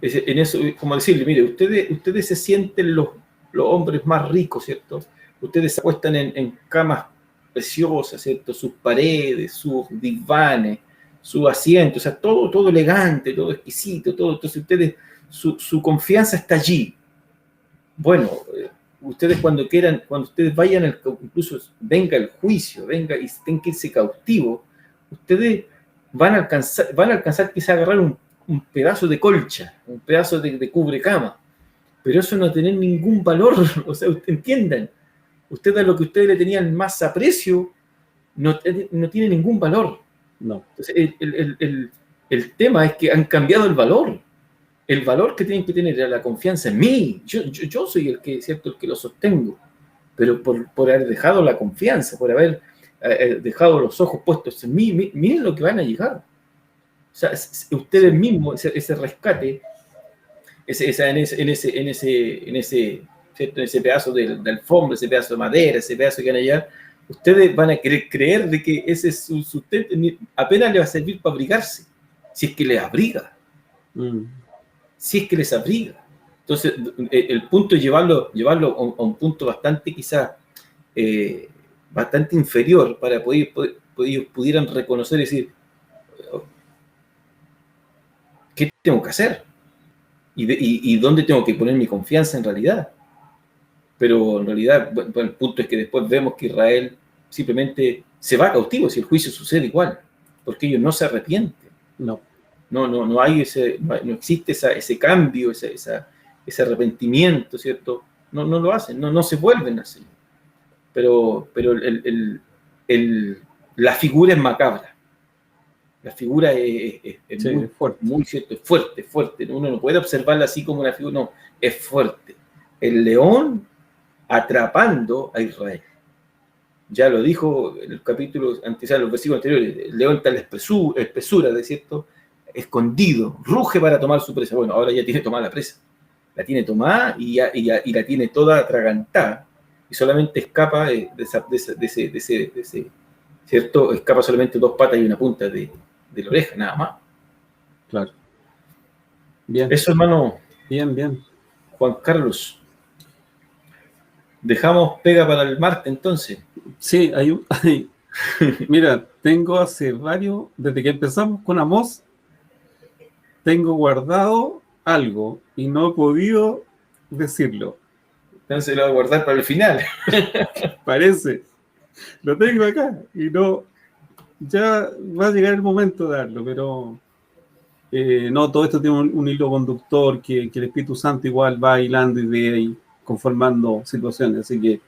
en eso, como decirle, mire, ustedes se sienten los hombres más ricos, ¿cierto? Ustedes se acuestan en camas preciosas, ¿cierto? Sus paredes, sus divanes, su asiento, o sea, todo elegante, todo exquisito, todo. Entonces ustedes, su confianza está allí. bueno, ustedes cuando quieran, cuando ustedes vayan, incluso venga el juicio, venga y tengan que irse cautivos, ustedes van a alcanzar quizá a agarrar un pedazo de colcha, un pedazo de cubrecama, pero eso no tiene ningún valor, o sea, entiendan, ustedes a lo que ustedes le tenían más aprecio, no tiene ningún valor. No. Entonces, el tema es que han cambiado el valor. El valor que tienen que tener era la confianza en mí. Yo soy el que, ¿cierto?, el que lo sostengo, pero por haber dejado la confianza, por haber dejado los ojos puestos en mí, miren lo que van a llegar. O sea, ustedes mismos, ese rescate, en ese pedazo de alfombra, ese pedazo de madera, ese pedazo que van a llegar, ustedes van a creer de que ese es su sustento, apenas le va a servir para abrigarse, si es que les abriga. Si es que les abriga. Entonces, el punto es llevarlo a un punto bastante, quizás, bastante inferior para poder ellos pudieran reconocer y decir, ¿qué tengo que hacer? ¿Y dónde tengo que poner mi confianza en realidad? Pero en realidad, bueno, el punto es que después vemos que Israel simplemente se va cautivo si el juicio sucede igual, porque ellos no se arrepienten. No existe ese cambio, ese arrepentimiento, ¿cierto? No lo hacen, no se vuelven a hacer. Pero la figura es macabra. La figura es muy fuerte, muy cierto, es fuerte. Uno no puede observarla así como una figura, no, es fuerte. El león atrapando a Israel. Ya lo dijo en el capítulo antes, en los versículos anteriores, el león está en la espesura, ¿de cierto?, escondido, ruge para tomar su presa. Bueno, ahora ya tiene tomada la presa. La tiene tomada y la tiene toda atragantada. Y solamente escapa de ese, ¿cierto? Escapa solamente 2 patas y una punta de la oreja, nada más. Claro. Bien. Eso, hermano. Bien. Juan Carlos. Dejamos pega para el martes, entonces. Sí, mira, tengo hace varios, desde que empezamos con Amós, tengo guardado algo y no he podido decirlo. Entonces lo voy a guardar para el final. Parece. Lo tengo acá y no. Ya va a llegar el momento de darlo, pero no, todo esto tiene un hilo conductor que el Espíritu Santo igual va hilando ideas y conformando situaciones. Así que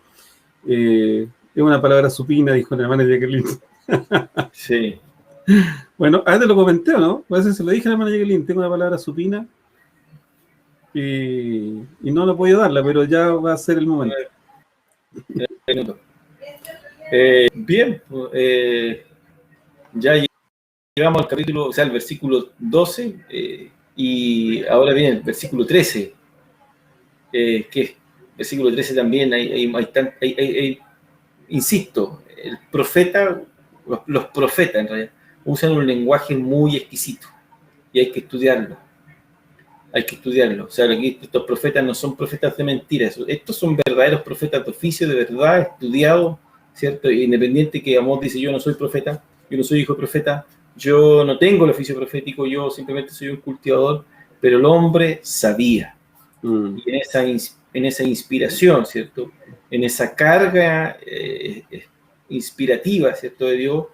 es una palabra supina, dijo la hermana Jacqueline. Sí. Bueno, a te lo comenté, ¿o no? A veces se lo dije a la hermana Jacqueline, tengo una palabra supina y no lo he podido darla, pero ya va a ser el momento. Bien, ya llegamos al capítulo, o sea, al versículo 12, y ahora viene el versículo 13, que versículo 13 también hay insisto, el profeta, los profetas en realidad, usan un lenguaje muy exquisito y hay que estudiarlo. O sea, aquí estos profetas no son profetas de mentiras, estos son verdaderos profetas de oficio, de verdad, estudiados, ¿cierto? Independiente que Amós dice, yo no soy profeta, yo no soy hijo de profeta, yo no tengo el oficio profético, yo simplemente soy un cultivador, pero el hombre sabía. Y en esa inspiración, ¿cierto? En esa carga inspirativa, ¿cierto?, de Dios,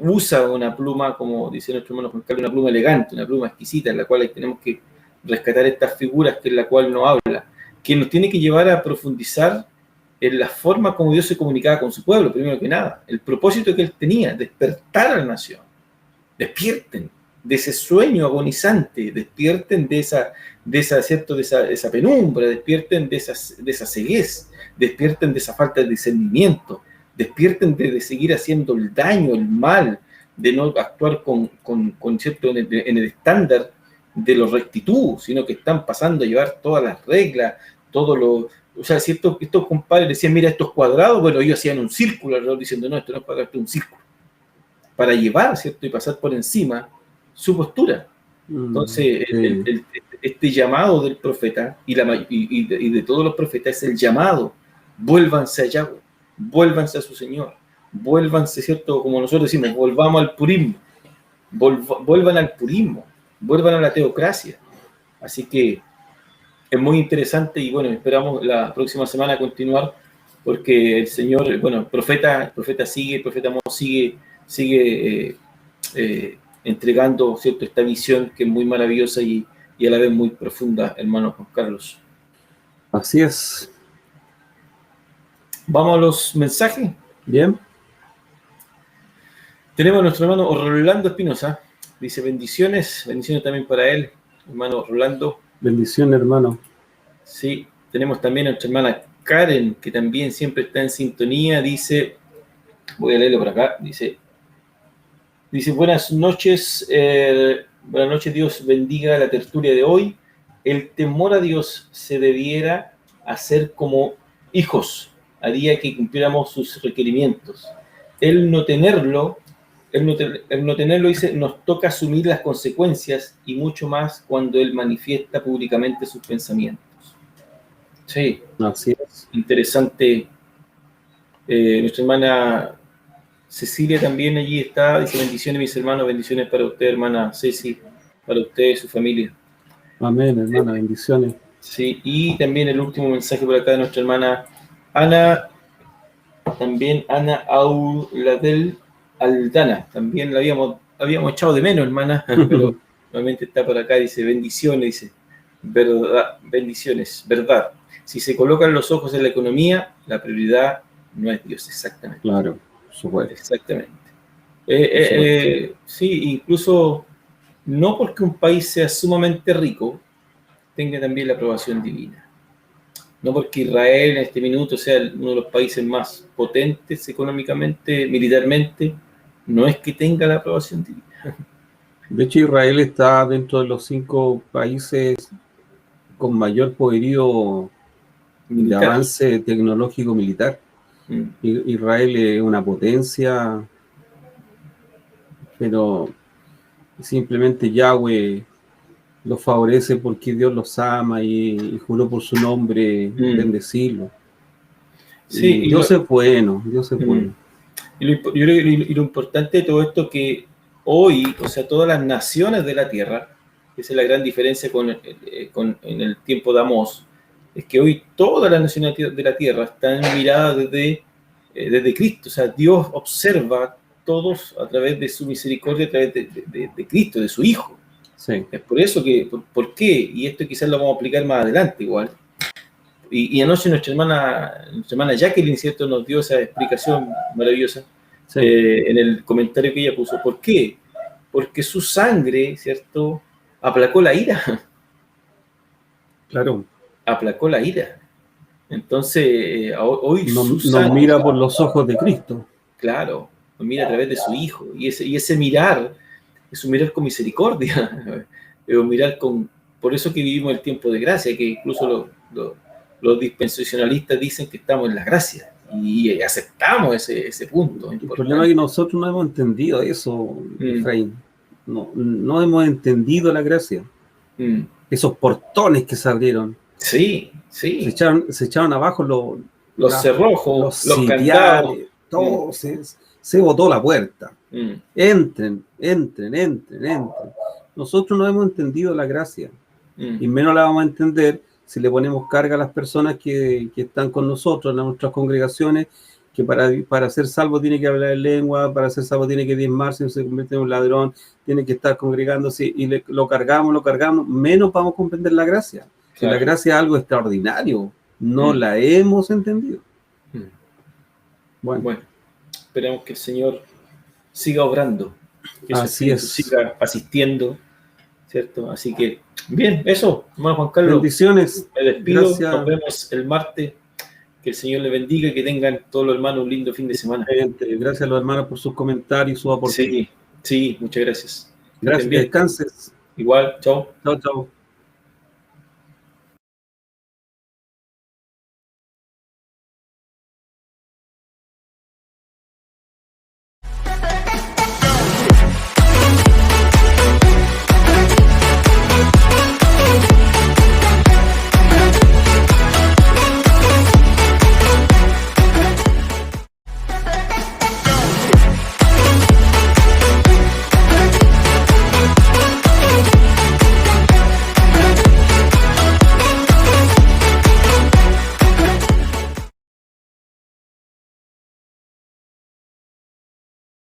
usa una pluma, como dice nuestro hermano Juan Carlos, una pluma elegante, una pluma exquisita, en la cual tenemos que rescatar estas figuras que en la cual nos habla, que nos tiene que llevar a profundizar en la forma como Dios se comunicaba con su pueblo, primero que nada, el propósito que él tenía, despertar a la nación. Despierten de ese sueño agonizante, despierten de esa penumbra, despierten de esa ceguez, despierten de esa falta de discernimiento, despierten de seguir haciendo el daño, el mal, de no actuar ¿cierto?, en el estándar de la rectitud, sino que están pasando a llevar todas las reglas, o sea, si estos compadres decían, mira, estos cuadrados, bueno, ellos hacían un círculo alrededor diciendo, no, esto no es cuadrado, esto es un círculo, para llevar, ¿cierto?, y pasar por encima su postura. Entonces, este llamado del profeta y de todos los profetas es el llamado, vuélvanse a Yahweh, vuélvanse a su Señor, vuélvanse, ¿cierto?, como nosotros decimos, volvamos al purismo, vuelvan al purismo, vuelvan a la teocracia. Así que es muy interesante y bueno, esperamos la próxima semana continuar porque el Señor, bueno, el profeta Amos sigue entregando, ¿cierto?, esta visión que es muy maravillosa y a la vez muy profunda, hermano Juan Carlos. Así es. Vamos a los mensajes. Bien. Tenemos a nuestro hermano Rolando Espinosa. Dice bendiciones también para él, hermano Rolando. Bendiciones, hermano. Sí, tenemos también a nuestra hermana Karen, que también siempre está en sintonía. Dice, voy a leerlo por acá, dice buenas noches, Dios bendiga la tertulia de hoy. El temor a Dios se debiera hacer como hijos, haría que cumpliéramos sus requerimientos. El no tenerlo, dice, nos toca asumir las consecuencias y mucho más cuando Él manifiesta públicamente sus pensamientos. Sí, así es. Interesante. Nuestra hermana Cecilia también allí está, dice bendiciones mis hermanos, bendiciones para usted, hermana Ceci, para usted y su familia. Amén, hermana, bendiciones. Sí, y también el último mensaje por acá de nuestra hermana Ana, también Ana Auladel Aldana, también la habíamos echado de menos, hermana, pero nuevamente está por acá, dice bendiciones, dice verdad, bendiciones, verdad. Si se colocan los ojos en la economía, la prioridad no es Dios, exactamente. Claro, supuesto. Exactamente. Sí, incluso no porque un país sea sumamente rico, tenga también la aprobación divina. No porque Israel en este minuto sea uno de los países más potentes económicamente, militarmente, no es que tenga la aprobación divina. De hecho, Israel está dentro de los 5 países con mayor poderío militar, de avance tecnológico militar. Israel es una potencia, pero simplemente Yahweh los favorece porque Dios los ama y juró por su nombre bendecirlo. Sí, Dios es bueno, Dios es bueno. Y lo importante de todo esto que hoy, o sea, todas las naciones de la tierra, esa es la gran diferencia en el tiempo de Amós, es que hoy todas las naciones de la tierra están miradas desde Cristo. O sea, Dios observa todos a través de su misericordia, a través de Cristo, de su Hijo. Sí. Es por eso que, ¿por qué? Y esto quizás lo vamos a aplicar más adelante igual. Y anoche nuestra hermana Jacqueline, ¿cierto?, nos dio esa explicación maravillosa, sí, en el comentario que ella puso. ¿Por qué? Porque su sangre, ¿cierto?, aplacó la ira. Claro. Aplacó la ira. Entonces, hoy nos mira por los ojos de Cristo. Claro, nos mira a través de su Hijo. Y ese mirar es un mirar con misericordia. Es un mirar con... Por eso que vivimos el tiempo de gracia, que incluso los dispensacionalistas dicen que estamos en la gracia. Y aceptamos ese punto. El problema es que nosotros no hemos entendido eso, Efraín. No hemos entendido la gracia. Esos portones que se abrieron. Sí. Se echaron abajo los cerrojos, los candados, todo se botó la puerta. Entren. Nosotros no hemos entendido la gracia. Y menos la vamos a entender si le ponemos carga a las personas que están con nosotros en nuestras congregaciones, que para ser salvo tiene que hablar en lengua, para ser salvo tiene que diezmarse, no se convierte en un ladrón, tiene que estar congregándose, y lo cargamos, menos vamos a comprender la gracia. Claro. La gracia es algo extraordinario, no la hemos entendido. Bueno, esperamos que el Señor siga obrando, que así es, siga asistiendo, ¿cierto? Así que, bien, eso, hermano Juan Carlos. Bendiciones. Me despido, gracias. Nos vemos el martes. Que el Señor les bendiga y que tengan todos los hermanos un lindo fin de semana. Gracias a los hermanos por sus comentarios y sus aportes. Sí, muchas gracias. Gracias, descanses. Igual, chao. Chao.